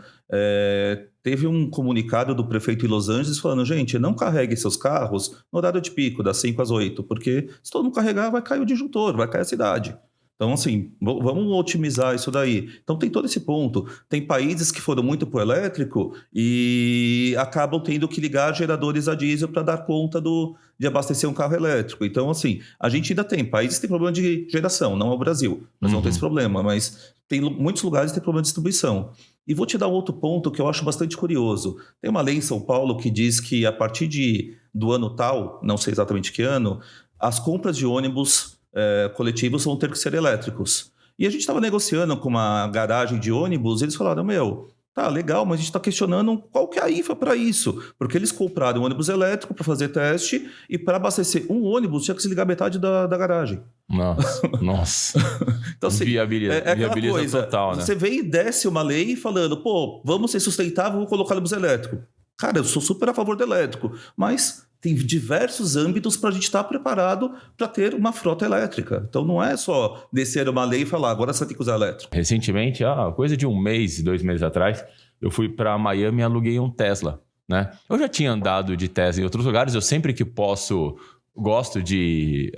Teve um comunicado do prefeito de Los Angeles falando, gente, não carregue seus carros no horário de pico, das 5 às 8, porque se todo mundo carregar, vai cair o disjuntor, vai cair a cidade. Então, assim, vamos otimizar isso daí. Então, tem todo esse ponto. Tem países que foram muito para o elétrico e acabam tendo que ligar geradores a diesel para dar conta de abastecer um carro elétrico. Então, assim, a gente ainda tem países que têm problema de geração, não é o Brasil. Nós não temos esse problema, mas tem muitos lugares que têm problema de distribuição. E vou te dar um outro ponto que eu acho bastante curioso. Tem uma lei em São Paulo que diz que a partir do ano tal, não sei exatamente que ano, as compras de ônibus coletivos vão ter que ser elétricos. E a gente estava negociando com uma garagem de ônibus, e eles falaram, tá legal, mas a gente está questionando qual que é a infra para isso. Porque eles compraram um ônibus elétrico para fazer teste e para abastecer um ônibus tinha que se ligar metade da garagem. Nossa. Então, assim, viabiliza coisa, total, né? Você vem e desce uma lei falando, vamos ser sustentável, vamos colocar ônibus elétrico. Cara, eu sou super a favor do elétrico, mas tem diversos âmbitos para a gente estar preparado para ter uma frota elétrica. Então, não é só descer uma lei e falar, agora você tem que usar elétrico. Recentemente, coisa de 1 mês, 2 meses atrás, eu fui para Miami e aluguei um Tesla, né? Eu já tinha andado de Tesla em outros lugares, eu sempre que posso, gosto de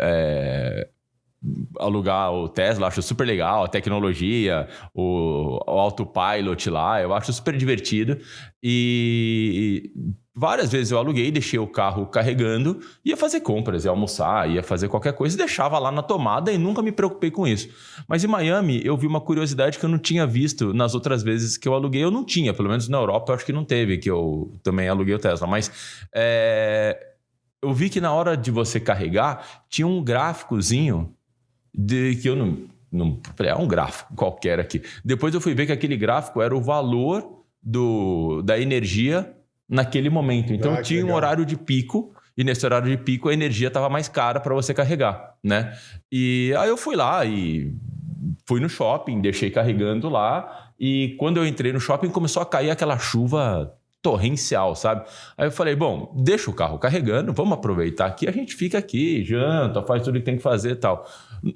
alugar o Tesla, acho super legal, a tecnologia, o autopilot lá, eu acho super divertido. E várias vezes eu aluguei, deixei o carro carregando, ia fazer compras, ia almoçar, ia fazer qualquer coisa e deixava lá na tomada e nunca me preocupei com isso. Mas em Miami eu vi uma curiosidade que eu não tinha visto nas outras vezes que eu aluguei. Eu não tinha, pelo menos na Europa eu acho que não teve, que eu também aluguei o Tesla. Mas eu vi que na hora de você carregar tinha um gráficozinho que eu não falei, um gráfico qualquer aqui. Depois eu fui ver que aquele gráfico era o valor da energia naquele momento. Então tinha um horário de pico e nesse horário de pico a energia estava mais cara para você carregar, né? E aí eu fui lá e fui no shopping, deixei carregando lá e quando eu entrei no shopping começou a cair aquela chuva torrencial, sabe? Aí eu falei, bom, deixa o carro carregando, vamos aproveitar aqui, a gente fica aqui, janta, faz tudo que tem que fazer e tal.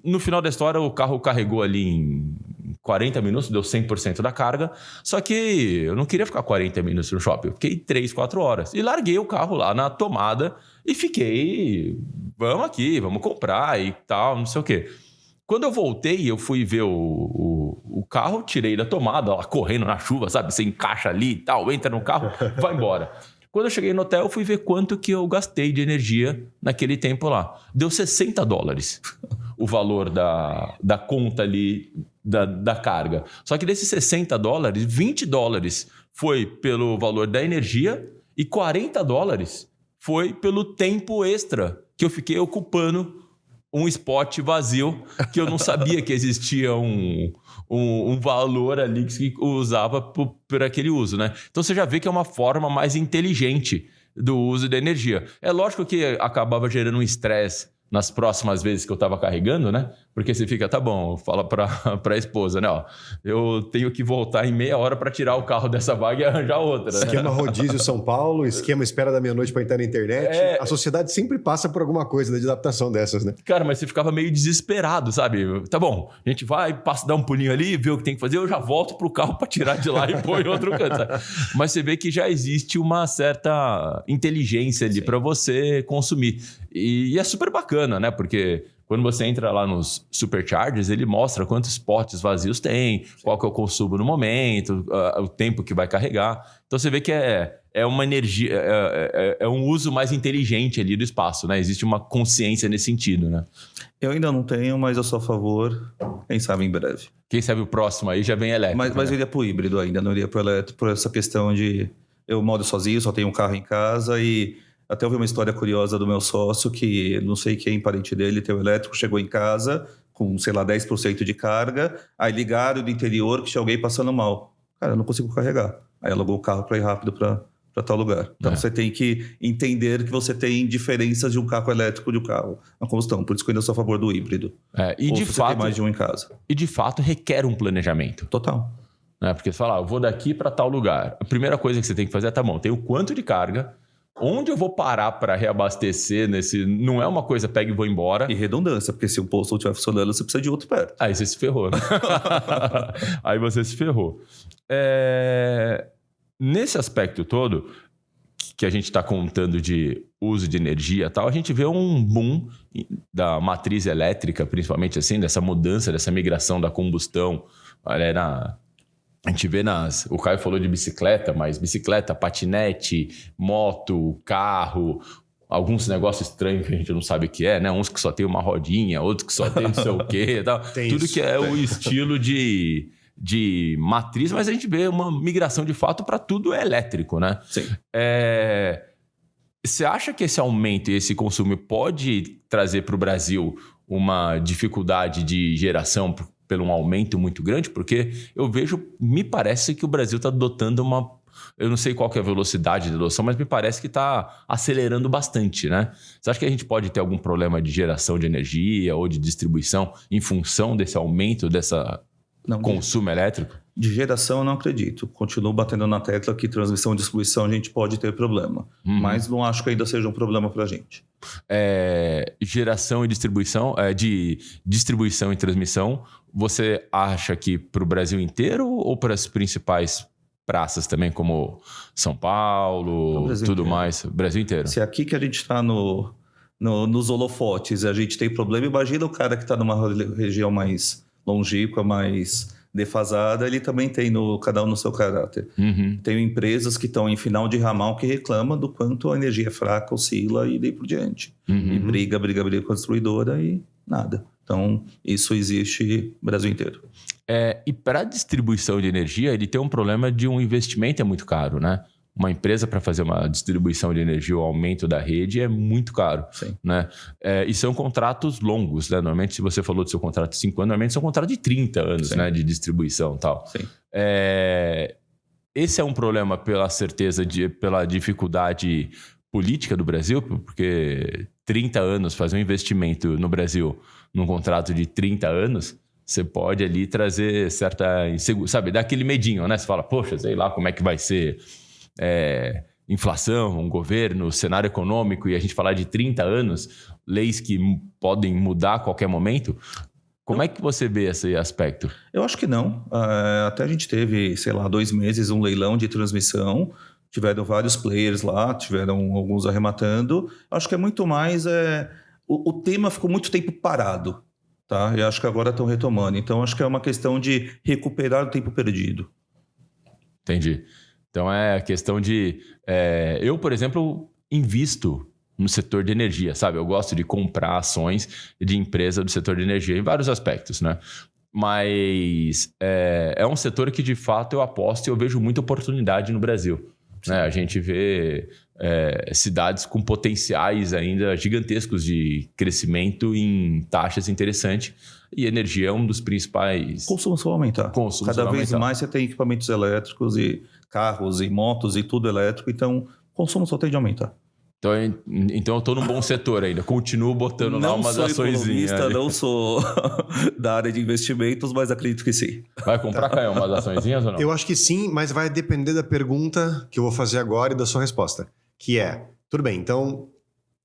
No final da história, o carro carregou ali em 40 minutos, deu 100% da carga, só que eu não queria ficar 40 minutos no shopping, eu fiquei 3, 4 horas. E larguei o carro lá na tomada e fiquei, vamos aqui, vamos comprar e tal, não sei o quê. Quando eu voltei, eu fui ver o carro, tirei da tomada, lá, correndo na chuva, sabe? Você encaixa ali e tal, entra no carro, vai embora. Quando eu cheguei no hotel, eu fui ver quanto que eu gastei de energia naquele tempo lá. Deu $60 o valor da conta ali da carga. Só que desses $60, $20 foi pelo valor da energia e $40 foi pelo tempo extra que eu fiquei ocupando um spot vazio que eu não sabia que existia um valor ali que se usava por aquele uso, né? Então você já vê que é uma forma mais inteligente do uso da energia. É lógico que acabava gerando um estresse nas próximas vezes que eu estava carregando, né? Porque você fica, tá bom, fala para a esposa, né? Ó, eu tenho que voltar em meia hora para tirar o carro dessa vaga e arranjar outra. Esquema rodízio São Paulo, esquema espera da meia-noite para entrar na internet. A sociedade sempre passa por alguma coisa de adaptação dessas, né? Cara, mas você ficava meio desesperado, sabe? Tá bom, a gente vai, passa, dá um pulinho ali, vê o que tem que fazer, eu já volto pro carro para tirar de lá e pôr em outro canto. Sabe? Mas você vê que já existe uma certa inteligência ali para você consumir. E é super bacana, né? Porque quando você entra lá nos superchargers, ele mostra quantos potes vazios tem, qual que é o consumo no momento, o tempo que vai carregar. Então você vê que é uma energia, é um uso mais inteligente ali do espaço, né? Existe uma consciência nesse sentido, né? Eu ainda não tenho, mas eu sou a favor, quem sabe em breve. Quem sabe o próximo aí já vem elétrico. Mas eu iria pro híbrido ainda, não iria pro elétrico, por essa questão de eu moro sozinho, só tenho um carro em casa e até ouvi uma história curiosa do meu sócio que não sei quem, parente dele, tem o elétrico, chegou em casa com, sei lá, 10% de carga, aí ligaram do interior que tinha alguém passando mal. Cara, eu não consigo carregar. Aí alugou o carro para ir rápido para tal lugar. Então você tem que entender que você tem diferenças de um carro elétrico de um carro a combustão. Por isso que eu ainda sou a favor do híbrido. E ou de você fato, tem mais de um em casa. E de fato requer um planejamento. Total. Porque você fala, eu vou daqui para tal lugar. A primeira coisa que você tem que fazer é, tá bom, tem o quanto de carga, onde eu vou parar para reabastecer nesse... Não é uma coisa, pega e vou embora. E redundância, porque se o posto não estiver funcionando, você precisa de outro perto. Aí você se ferrou. Né? Aí você se ferrou. Nesse aspecto todo, que a gente está contando de uso de energia e tal, a gente vê um boom da matriz elétrica, principalmente assim, dessa mudança, dessa migração da combustão. A gente vê o Caio falou de bicicleta, mas bicicleta, patinete, moto, carro, alguns negócios estranhos que a gente não sabe o que é, né? Uns que só tem uma rodinha, outros que só tem não sei o quê. Tal. Tudo isso, que é o estilo de matriz, mas a gente vê uma migração de fato para tudo elétrico, né? Sim. Você acha que esse aumento e esse consumo pode trazer para o Brasil uma dificuldade de geração pelo um aumento muito grande? Porque eu vejo, me parece que o Brasil está adotando eu não sei qual que é a velocidade de adoção, mas me parece que está acelerando bastante, né? Você acha que a gente pode ter algum problema de geração de energia ou de distribuição em função desse aumento, consumo elétrico? De geração eu não acredito. Continuo batendo na tecla que transmissão e distribuição a gente pode ter problema. Mas não acho que ainda seja um problema para a gente. Geração e distribuição, de distribuição e transmissão, você acha que para o Brasil inteiro ou para as principais praças também, como São Paulo, tudo inteiro. Mais? Brasil inteiro. Se aqui que a gente está nos holofotes a gente tem problema, imagina o cara que está numa região mais longínqua, mais defasada, ele também tem cada um no seu caráter. Tem empresas que estão em final de ramal que reclamam do quanto a energia é fraca, oscila e daí por diante. E briga com a distribuidora e nada. Então, isso existe no Brasil inteiro. E para a distribuição de energia, ele tem um problema de um investimento é muito caro, né? Uma empresa para fazer uma distribuição de energia, o aumento da rede é muito caro. Sim. Né? E são contratos longos, né? Normalmente, se você falou do seu contrato de 5 anos, normalmente são contratos de 30 anos, né? De distribuição e tal. Sim. Esse é um problema pela certeza, pela dificuldade política do Brasil, porque 30 anos, fazer um investimento no Brasil num contrato de 30 anos, você pode ali trazer certa insegurança, sabe? Dá aquele medinho, né? Você fala, poxa, sei lá como é que vai ser... inflação, um governo, cenário econômico, e a gente falar de 30 anos, leis que podem mudar a qualquer momento. Como é que você vê esse aspecto? Eu acho que não. Até a gente teve, sei lá, 2 meses um leilão de transmissão, tiveram vários players lá, tiveram alguns arrematando. Acho que é muito mais... O tema ficou muito tempo parado, tá? E acho que agora estão retomando. Então, acho que é uma questão de recuperar o tempo perdido. Entendi. Então, é a questão de... eu, por exemplo, invisto no setor de energia, sabe? Eu gosto de comprar ações de empresa do setor de energia em vários aspectos, né? Mas é um setor que, de fato, eu aposto e eu vejo muita oportunidade no Brasil. Né? A gente vê cidades com potenciais ainda gigantescos de crescimento em taxas interessantes. E energia é um dos principais... Consumo só aumentar. Cada vez mais você tem equipamentos elétricos e carros e motos e tudo elétrico, então o consumo só tende a aumentar. Então eu estou num bom setor ainda, continuo botando lá umas açõezinhas. Não sou da área de investimentos, mas acredito que sim. Vai comprar, Caio, umas açõezinhas ou não? Eu acho que sim, mas vai depender da pergunta que eu vou fazer agora e da sua resposta, que é, tudo bem, então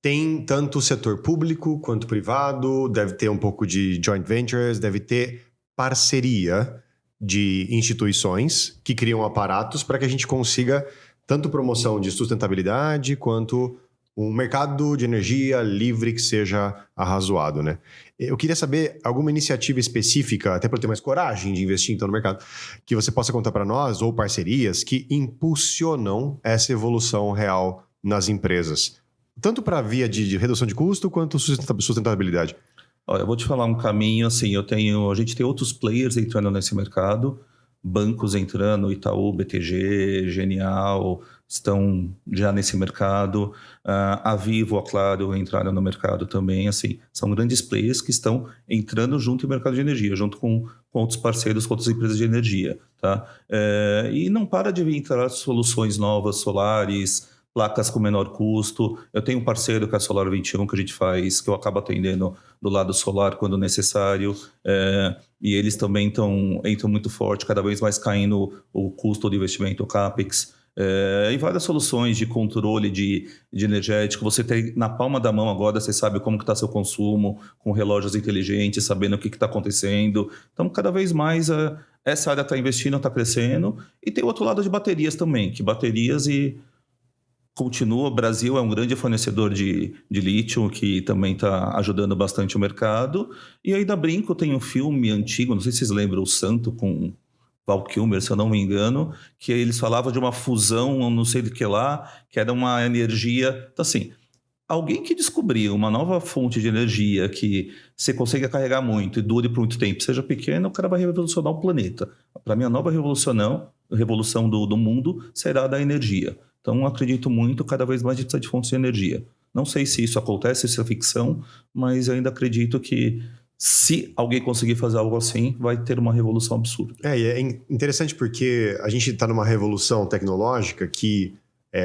tem tanto o setor público quanto privado, deve ter um pouco de joint ventures, deve ter parceria de instituições que criam aparatos para que a gente consiga tanto promoção de sustentabilidade quanto um mercado de energia livre que seja arrazoado, né? Eu queria saber alguma iniciativa específica, até para eu ter mais coragem de investir então no mercado, que você possa contar para nós, ou parcerias que impulsionam essa evolução real nas empresas. Tanto para a via de redução de custo, quanto sustentabilidade. Olha, eu vou te falar um caminho, assim, a gente tem outros players entrando nesse mercado, bancos entrando, Itaú, BTG, Genial, estão já nesse mercado, a Vivo, a Claro entraram no mercado também, assim, são grandes players que estão entrando junto no mercado de energia, junto com outros parceiros, com outras empresas de energia, tá? E não para de entrar soluções novas, solares, placas com menor custo. Eu tenho um parceiro que é a Solar 21, que a gente faz, que eu acabo atendendo do lado solar quando necessário, e eles também entram muito forte, cada vez mais caindo o custo do investimento, o CAPEX, e várias soluções de controle de energético. Você tem na palma da mão agora, você sabe como está seu consumo, com relógios inteligentes, sabendo o que está acontecendo. Então, cada vez mais essa área está investindo, está crescendo. E tem o outro lado de baterias também, que baterias continua, o Brasil é um grande fornecedor de lítio, que também está ajudando bastante o mercado. E aí da Brinco tem um filme antigo, não sei se vocês lembram, O Santo, com Val Kilmer, se eu não me engano, que eles falavam de uma fusão, não sei do que lá, que era uma energia... Então assim, alguém que descobriu uma nova fonte de energia que você consiga carregar muito e dure por muito tempo, seja pequena, o cara vai revolucionar o planeta. Para mim, a nova revolução do mundo será da energia. Então, acredito muito, cada vez mais a gente precisa de fontes de energia. Não sei se isso acontece, se é ficção, mas ainda acredito que se alguém conseguir fazer algo assim, vai ter uma revolução absurda. E é interessante porque a gente está numa revolução tecnológica que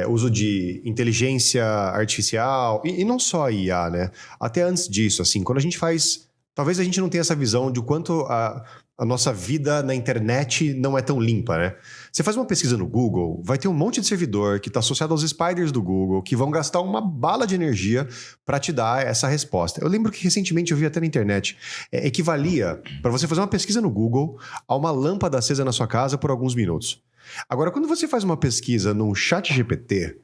uso de inteligência artificial, e não só IA, né? Até antes disso, assim, quando a gente faz... Talvez a gente não tenha essa visão de quanto a nossa vida na internet não é tão limpa, né? Você faz uma pesquisa no Google, vai ter um monte de servidor que está associado aos spiders do Google, que vão gastar uma bala de energia para te dar essa resposta. Eu lembro que recentemente eu vi até na internet, equivalia, para você fazer uma pesquisa no Google, a uma lâmpada acesa na sua casa por alguns minutos. Agora, quando você faz uma pesquisa num chat GPT,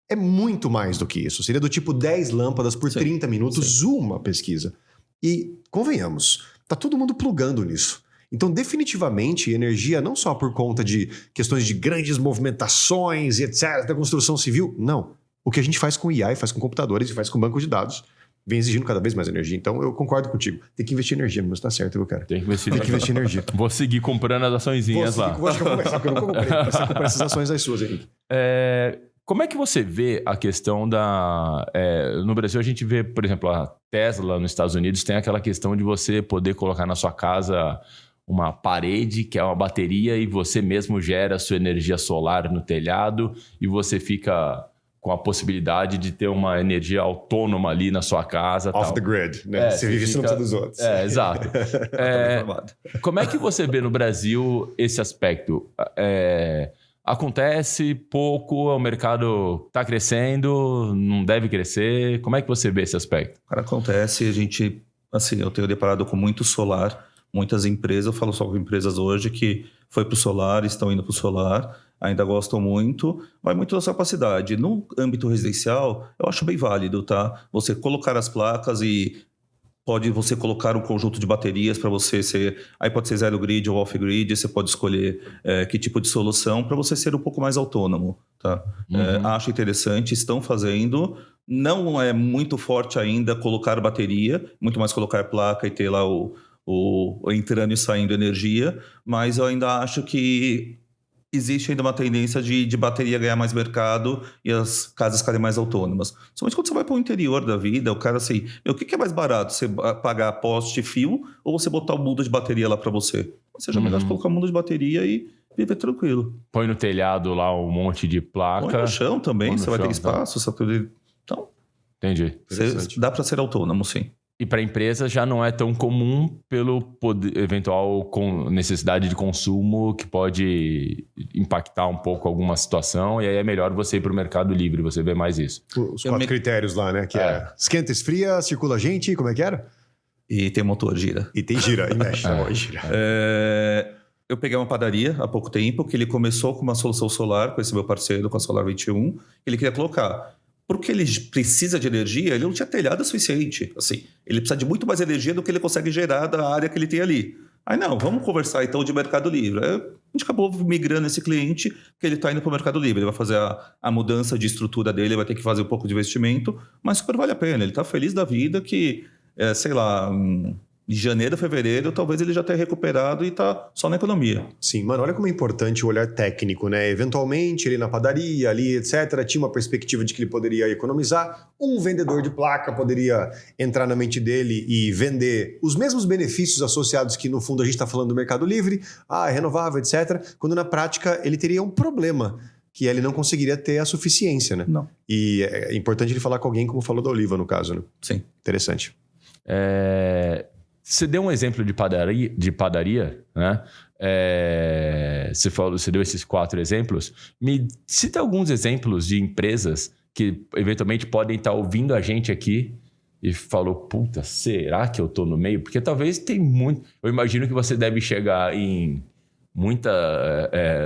é muito mais do que isso. Seria do tipo 10 lâmpadas por 30 minutos, uma pesquisa. E, convenhamos, tá todo mundo plugando nisso. Então, definitivamente, energia não só por conta de questões de grandes movimentações e etc., da construção civil, não. O que a gente faz com IA, faz com computadores e faz com banco de dados, vem exigindo cada vez mais energia. Então, eu concordo contigo. Tem que investir em energia, mas tá certo, viu, cara? Tem que investir em energia. Vou seguir comprando as açõezinhas lá. Acho que eu vou começar, porque eu nunca comprei. Vou começar a comprar essas ações das suas, Henrique. Como é que você vê a questão da... no Brasil, a gente vê, por exemplo, a Tesla nos Estados Unidos tem aquela questão de você poder colocar na sua casa uma parede, que é uma bateria, e você mesmo gera a sua energia solar no telhado, e você fica com a possibilidade de ter uma energia autônoma ali na sua casa. Off the grid, né? Você vive isso não precisa dos outros. Exato. Como é que você vê no Brasil esse aspecto? Acontece pouco, o mercado está crescendo, não deve crescer. Como é que você vê esse aspecto? Cara, acontece, a gente, assim, eu tenho deparado com muito solar, muitas empresas, eu falo só com empresas hoje que foi para o solar, estão indo para o solar, ainda gostam muito, vai muito da sua capacidade. No âmbito residencial, eu acho bem válido, tá? Você colocar as placas e pode você colocar um conjunto de baterias para você ser... Aí pode ser zero grid ou off grid, você pode escolher que tipo de solução para você ser um pouco mais autônomo, tá? Acho interessante, estão fazendo... Não é muito forte ainda colocar bateria, muito mais colocar placa e ter lá o entrando e saindo energia, mas eu ainda acho que existe ainda uma tendência de bateria ganhar mais mercado e as casas ficarem mais autônomas. Somente quando você vai para o interior da vida, o cara assim, o que é mais barato? Você pagar poste e fio ou você botar o mundo de bateria lá para você? Ou seja, melhor colocar o mundo de bateria e viver tranquilo. Põe no telhado lá um monte de placa. Põe no chão também, você vai ter espaço. Então, entendi. Dá para ser autônomo, sim. E para a empresa já não é tão comum pelo eventual necessidade de consumo que pode impactar um pouco alguma situação, e aí é melhor você ir para o mercado livre, você vê mais isso. Os 4 critérios lá, né? Que esquenta, esfria, circula gente, como é que era? E tem motor, gira. E tem gira, e mexe. Gira. Eu peguei uma padaria há pouco tempo, que ele começou com uma solução solar, com esse meu parceiro, com a Solar 21, ele queria colocar. porque ele precisa de energia, ele não tinha telhado o suficiente. Assim, ele precisa de muito mais energia do que ele consegue gerar da área que ele tem ali. Aí não, vamos conversar então de Mercado Livre. Aí, a gente acabou migrando esse cliente, que ele está indo para o Mercado Livre. Ele vai fazer a mudança de estrutura dele, vai ter que fazer um pouco de investimento, mas super vale a pena. Ele está feliz da vida que, sei lá, de janeiro a fevereiro, talvez ele já tenha recuperado e está só na economia. Sim, mano, olha como é importante o olhar técnico, né? Eventualmente, ele na padaria, ali, etc., tinha uma perspectiva de que ele poderia economizar. Um vendedor de placa poderia entrar na mente dele e vender os mesmos benefícios associados que, no fundo, a gente está falando do Mercado Livre, renovável, etc., quando na prática ele teria um problema, que ele não conseguiria ter a suficiência, né? Não. E é importante ele falar com alguém como falou da Oliva, no caso, né? Sim. Interessante. Você deu um exemplo de padaria, né? Você deu esses 4 exemplos. Me cita alguns exemplos de empresas que eventualmente podem estar ouvindo a gente aqui e falou, puta, será que eu tô no meio? Porque talvez tem muito... Eu imagino que você deve chegar em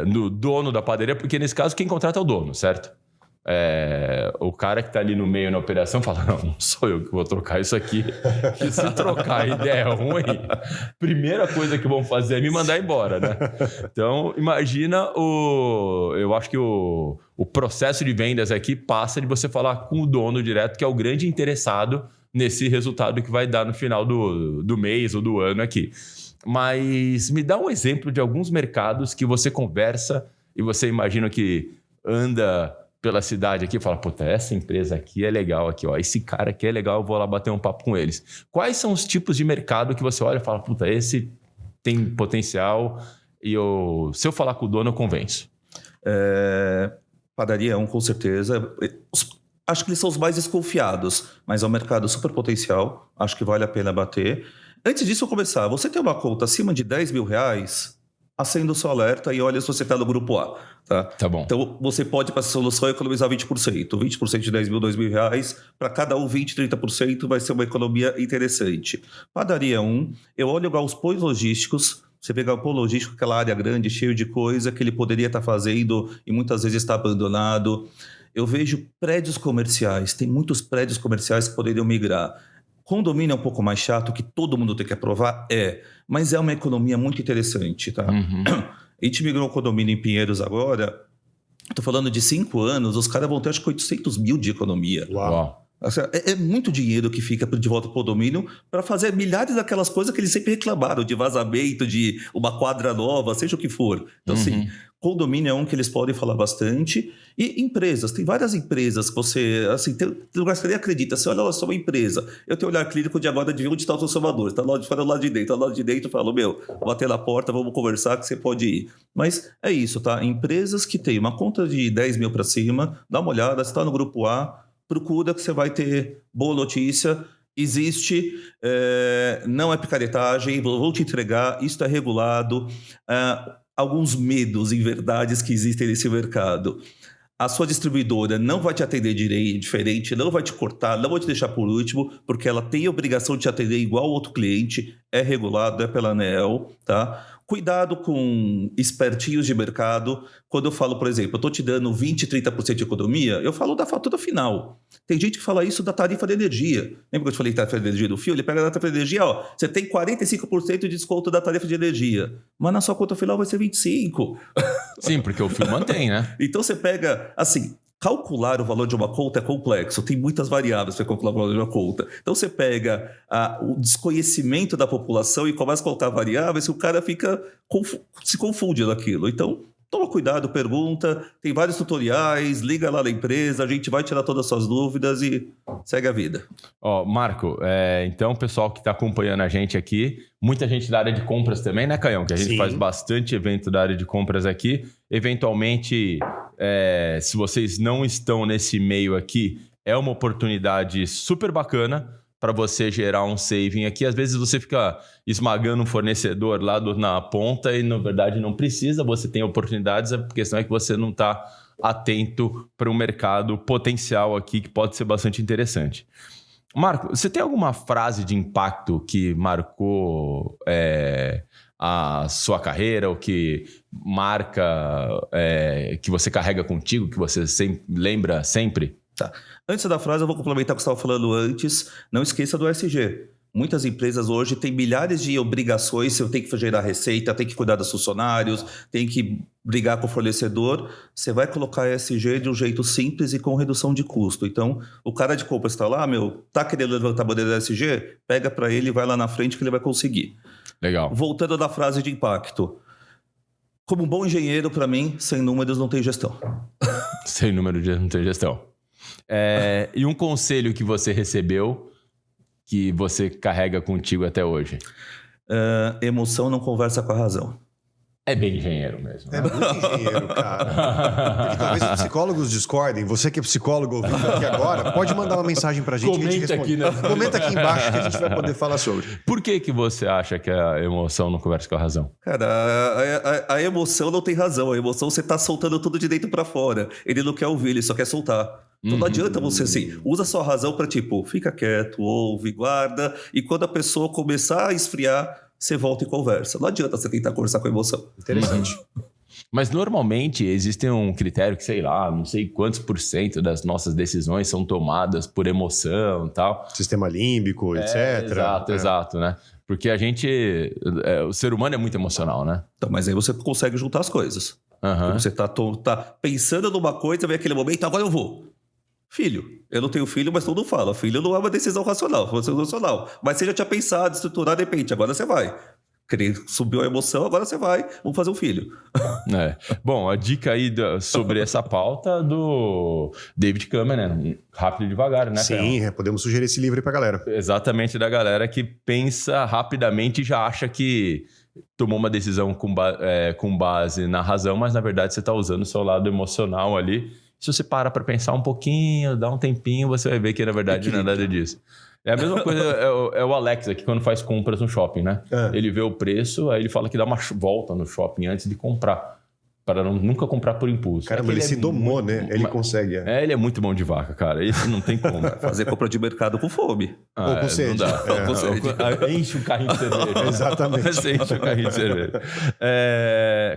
no dono da padaria, porque nesse caso quem contrata é o dono, certo? O cara que tá ali no meio na operação fala, não sou eu que vou trocar isso aqui, que se trocar a ideia ruim, primeira coisa que vão fazer é me mandar embora, né? Então imagina eu acho que o processo de vendas aqui passa de você falar com o dono direto, que é o grande interessado nesse resultado que vai dar no final do mês ou do ano aqui. Mas me dá um exemplo de alguns mercados que você conversa e você imagina que anda pela cidade aqui e fala, puta, essa empresa aqui é legal, aqui, ó, esse cara aqui é legal, eu vou lá bater um papo com eles. Quais são os tipos de mercado que você olha e fala, puta, esse tem potencial e se eu falar com o dono, eu convenço? Padaria é com certeza. Acho que eles são os mais desconfiados, mas é um mercado super potencial, acho que vale a pena bater. Antes disso eu começar, você tem uma conta acima de 10 mil reais, acenda o seu alerta e olha se você está no grupo A. Tá bom. Então você pode, para essa solução, economizar 20%. 20% de 10 mil, 2 mil reais. Para cada um, 20%, 30% vai ser uma economia interessante. Padaria 1, eu olho galpões logísticos. Você pega o galpão logístico, aquela área grande, cheio de coisa que ele poderia estar fazendo e muitas vezes está abandonado. Eu vejo prédios comerciais. Tem muitos prédios comerciais que poderiam migrar. Condomínio é um pouco mais chato, que todo mundo tem que aprovar? Mas é uma economia muito interessante, tá? Uhum. A gente migrou um condomínio em Pinheiros agora, estou falando de 5 anos, os caras vão ter acho que 800 mil de economia. Uau. É muito dinheiro que fica de volta para o condomínio para fazer milhares daquelas coisas que eles sempre reclamaram, de vazamento, de uma quadra nova, seja o que for. Então, assim, condomínio é um que eles podem falar bastante. E empresas, tem várias empresas que você, assim, tem lugares que você nem acredita. Você olha lá, só uma empresa. Eu tenho olhar clínico de agora de ver onde está o transformador. Está lá de fora, do lado de dentro. Está do lado de dentro, eu falo, vou bater na porta, vamos conversar que você pode ir. Mas é isso, tá? Empresas que têm uma conta de 10 mil para cima, dá uma olhada, você está no grupo A, procura que você vai ter boa notícia. Existe, não é picaretagem, vou te entregar, isso é regulado. Alguns medos e verdades que existem nesse mercado. A sua distribuidora não vai te atender diferente, não vai te cortar, não vai te deixar por último, porque ela tem a obrigação de te atender igual ao outro cliente, é regulado, é pela ANEEL, tá? Cuidado com espertinhos de mercado. Quando eu falo, por exemplo, eu estou te dando 20%, 30% de economia, eu falo da fatura final. Tem gente que fala isso da tarifa de energia. Lembra que eu te falei tarifa de energia do fio? Ele pega a tarifa de energia, você tem 45% de desconto da tarifa de energia, mas na sua conta final vai ser 25%. Sim, porque o fio mantém, né? Então você pega, assim, calcular o valor de uma conta é complexo, tem muitas variáveis para calcular o valor de uma conta. Então você pega o desconhecimento da população e começa a colocar variáveis e o cara se confunde naquilo. Então, toma cuidado, pergunta, tem vários tutoriais, liga lá na empresa, a gente vai tirar todas as suas dúvidas e segue a vida. Marco, então o pessoal que está acompanhando a gente aqui, muita gente da área de compras também, né, Caião? Que a gente Sim. faz bastante evento da área de compras aqui. Eventualmente, se vocês não estão nesse meio aqui, é uma oportunidade super bacana para você gerar um saving aqui. Às vezes você fica esmagando um fornecedor lá na ponta e, na verdade, não precisa. Você tem oportunidades, a questão é que você não está atento para um mercado potencial aqui que pode ser bastante interessante. Marco, você tem alguma frase de impacto que marcou a sua carreira ou que marca, que você carrega contigo, que você lembra sempre? Tá. Antes da frase, eu vou complementar o que você estava falando antes. Não esqueça do ESG. Muitas empresas hoje têm milhares de obrigações. Você tem que gerar receita, tem que cuidar dos funcionários, tem que brigar com o fornecedor. Você vai colocar ESG de um jeito simples e com redução de custo. Então, o cara de compra está lá, tá querendo levantar a bandeira da ESG? Pega para ele e vai lá na frente que ele vai conseguir. Legal. Voltando da frase de impacto. Como um bom engenheiro, para mim, sem números não tem gestão. Sem números não tem gestão. E um conselho que você recebeu que você carrega contigo até hoje? Emoção não conversa com a razão. É bem engenheiro mesmo. É muito engenheiro, cara. E talvez os psicólogos discordem. Você que é psicólogo ouvindo aqui agora, pode mandar uma mensagem pra gente. Comenta que a gente aqui, né? Comenta aqui embaixo que a gente vai poder falar sobre. Por que você acha que a emoção não conversa com a razão? Cara, a emoção não tem razão. A emoção você tá soltando tudo de dentro pra fora. Ele não quer ouvir, ele só quer soltar. Então não adianta você assim, usa sua razão pra fica quieto, ouve, guarda. E quando a pessoa começar a esfriar, você volta e conversa. Não adianta você tentar conversar com a emoção. Interessante. Mas normalmente existe um critério que, sei lá, não sei quantos % das nossas decisões são tomadas por emoção e tal. Sistema límbico, etc. Exato, né? Porque a gente... o ser humano é muito emocional, né? Então, mas aí você consegue juntar as coisas. Você tá pensando numa coisa, vem aquele momento, agora eu vou. Filho, eu não tenho filho, mas todo mundo fala. Filho não é uma decisão racional, é uma decisão racional. Mas você já tinha pensado, estruturado, de repente, agora você vai. Subiu a emoção, agora você vai. Vamos fazer um filho. Bom, a dica aí sobre essa pauta do David Cameron, Rápido e Devagar, né? Sim, podemos sugerir esse livro aí pra galera. Exatamente, da galera que pensa rapidamente e já acha que tomou uma decisão com base na razão, mas na verdade você está usando o seu lado emocional ali. Se você para pensar um pouquinho, dá um tempinho, você vai ver que na verdade não é nada disso. É a mesma coisa, é o Alex aqui quando faz compras no shopping, né? Ele vê o preço, aí ele fala que dá uma volta no shopping antes de comprar. Para nunca comprar por impulso. Caramba, ele se domou, né? Ele consegue. Ele é muito mão de vaca, cara. Isso não tem como. Fazer compra de mercado com fome. Ou com sede. Não dá. Ou com sede. Enche o carrinho de cerveja. Exatamente. Enche o carrinho de cerveja.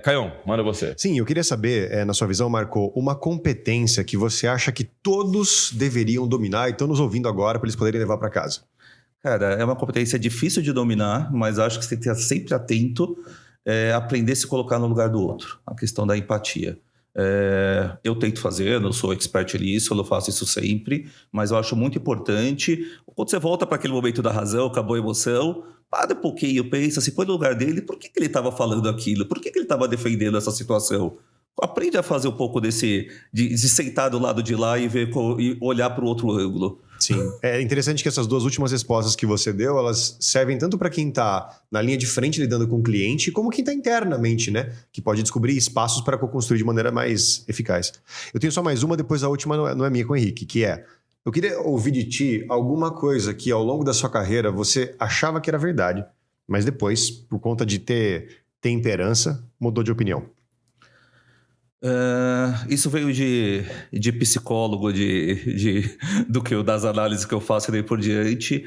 Caião, manda você. Sim, eu queria saber, na sua visão, Marco, uma competência que você acha que todos deveriam dominar e estão nos ouvindo agora para eles poderem levar para casa. Cara, é uma competência difícil de dominar, mas acho que você tem que estar sempre atento. Aprender a se colocar no lugar do outro, a questão da empatia. Eu tento fazer, eu não sou expert nisso, eu não faço isso sempre, mas eu acho muito importante. Quando você volta para aquele momento da razão, acabou a emoção, para um pouquinho, pensa, se põe no lugar dele, por que ele estava falando aquilo? Por que ele estava defendendo essa situação? Aprende a fazer um pouco de sentar do lado de lá e olhar para o outro ângulo. Sim. É interessante que essas duas últimas respostas que você deu, elas servem tanto para quem está na linha de frente lidando com o cliente, como quem está internamente, né? Que pode descobrir espaços para co-construir de maneira mais eficaz. Eu tenho só mais uma, depois a última não é minha com o Henrique, que é... Eu queria ouvir de ti alguma coisa que ao longo da sua carreira você achava que era verdade, mas depois, por conta de ter temperança, mudou de opinião. Isso veio de psicólogo, das análises que eu faço e daí por diante.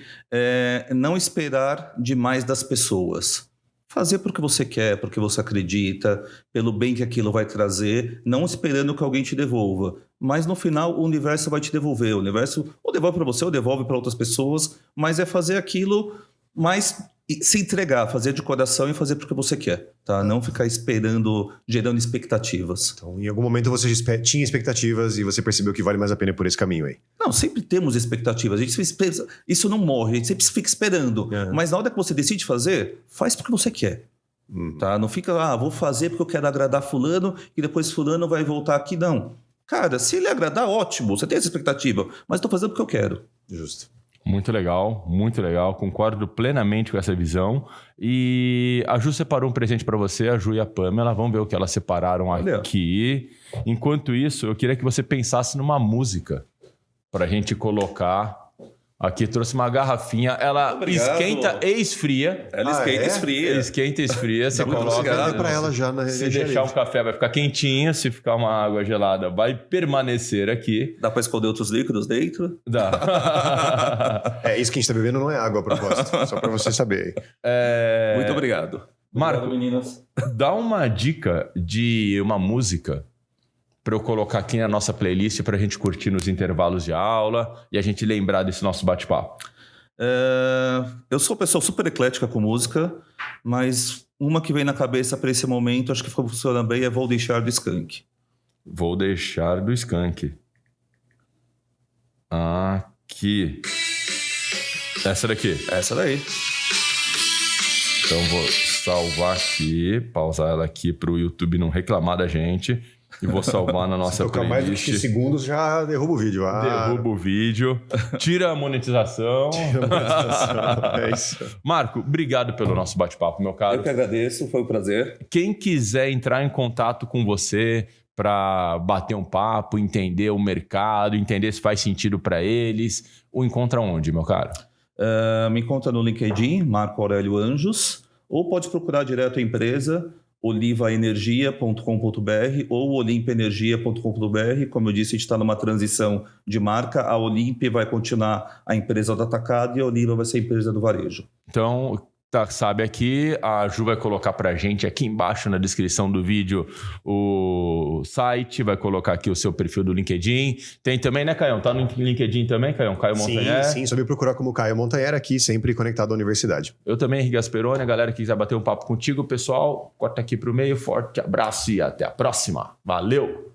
Não esperar demais das pessoas. Fazer porque você quer, porque você acredita, pelo bem que aquilo vai trazer, não esperando que alguém te devolva. Mas no final o universo vai te devolver. O universo ou devolve para você ou devolve para outras pessoas, mas é fazer aquilo mais... se entregar, fazer de coração e fazer porque você quer, tá? Não ficar esperando, gerando expectativas. Então, em algum momento você tinha expectativas e você percebeu que vale mais a pena ir por esse caminho aí. Não, sempre temos expectativas. A gente pensa, isso não morre, a gente sempre fica esperando. Mas na hora que você decide fazer, faz porque você quer. Tá? Não fica, vou fazer porque eu quero agradar fulano e depois fulano vai voltar aqui, não. Cara, se ele agradar, ótimo, você tem essa expectativa, mas estou fazendo porque eu quero. Justo. Muito legal, concordo plenamente com essa visão. E a Ju separou um presente para você, a Ju e a Pamela, vamos ver o que elas separaram aqui. Enquanto isso, eu queria que você pensasse numa música para a gente colocar aqui. Trouxe uma garrafinha, ela esquenta e esfria. Ela esquenta e esfria. Esquenta e esfria, você coloca para ela já na Se deixar um café vai ficar quentinho, se ficar uma água gelada vai permanecer aqui. Dá para esconder outros líquidos dentro? Dá. Isso que a gente está bebendo não é água a propósito, só para você saber. Muito obrigado. Marco, obrigado, meninas. Dá uma dica de uma música para eu colocar aqui na nossa playlist para a gente curtir nos intervalos de aula e a gente lembrar desse nosso bate-papo? Eu sou uma pessoa super eclética com música, mas uma que vem na cabeça para esse momento, acho que funciona bem, é Vou Deixar do Skank. Vou Deixar do Skank. Aqui. Essa daqui. Essa daí. Então vou salvar aqui, pausar ela aqui para o YouTube não reclamar da gente. E vou salvar na nossa playlist. Se tocar playlist. mais do que 15 segundos, já derruba o vídeo. Derruba o vídeo. Tira a monetização. É isso. Marco, obrigado pelo nosso bate-papo, meu caro. Eu que agradeço, foi um prazer. Quem quiser entrar em contato com você para bater um papo, entender o mercado, entender se faz sentido para eles, o encontra onde, meu caro? Me encontra no LinkedIn, Marco Aurélio Anjos, ou pode procurar direto a empresa, olivaenergia.com.br ou olimpenergia.com.br. Como eu disse, a gente está numa transição de marca. A Olimp vai continuar a empresa do atacado e a Oliva vai ser a empresa do varejo. Então, sabe aqui, a Ju vai colocar pra gente aqui embaixo na descrição do vídeo o site, vai colocar aqui o seu perfil do LinkedIn. Tem também, né, Caião? Tá no LinkedIn também, Caião? Caio Montanher? Sim, só me procurar como Caio Montanher aqui, sempre conectado à universidade. Eu também, Henrique Gasperoni. A galera que quiser bater um papo contigo, pessoal, corta aqui pro meio. Forte abraço e até a próxima. Valeu!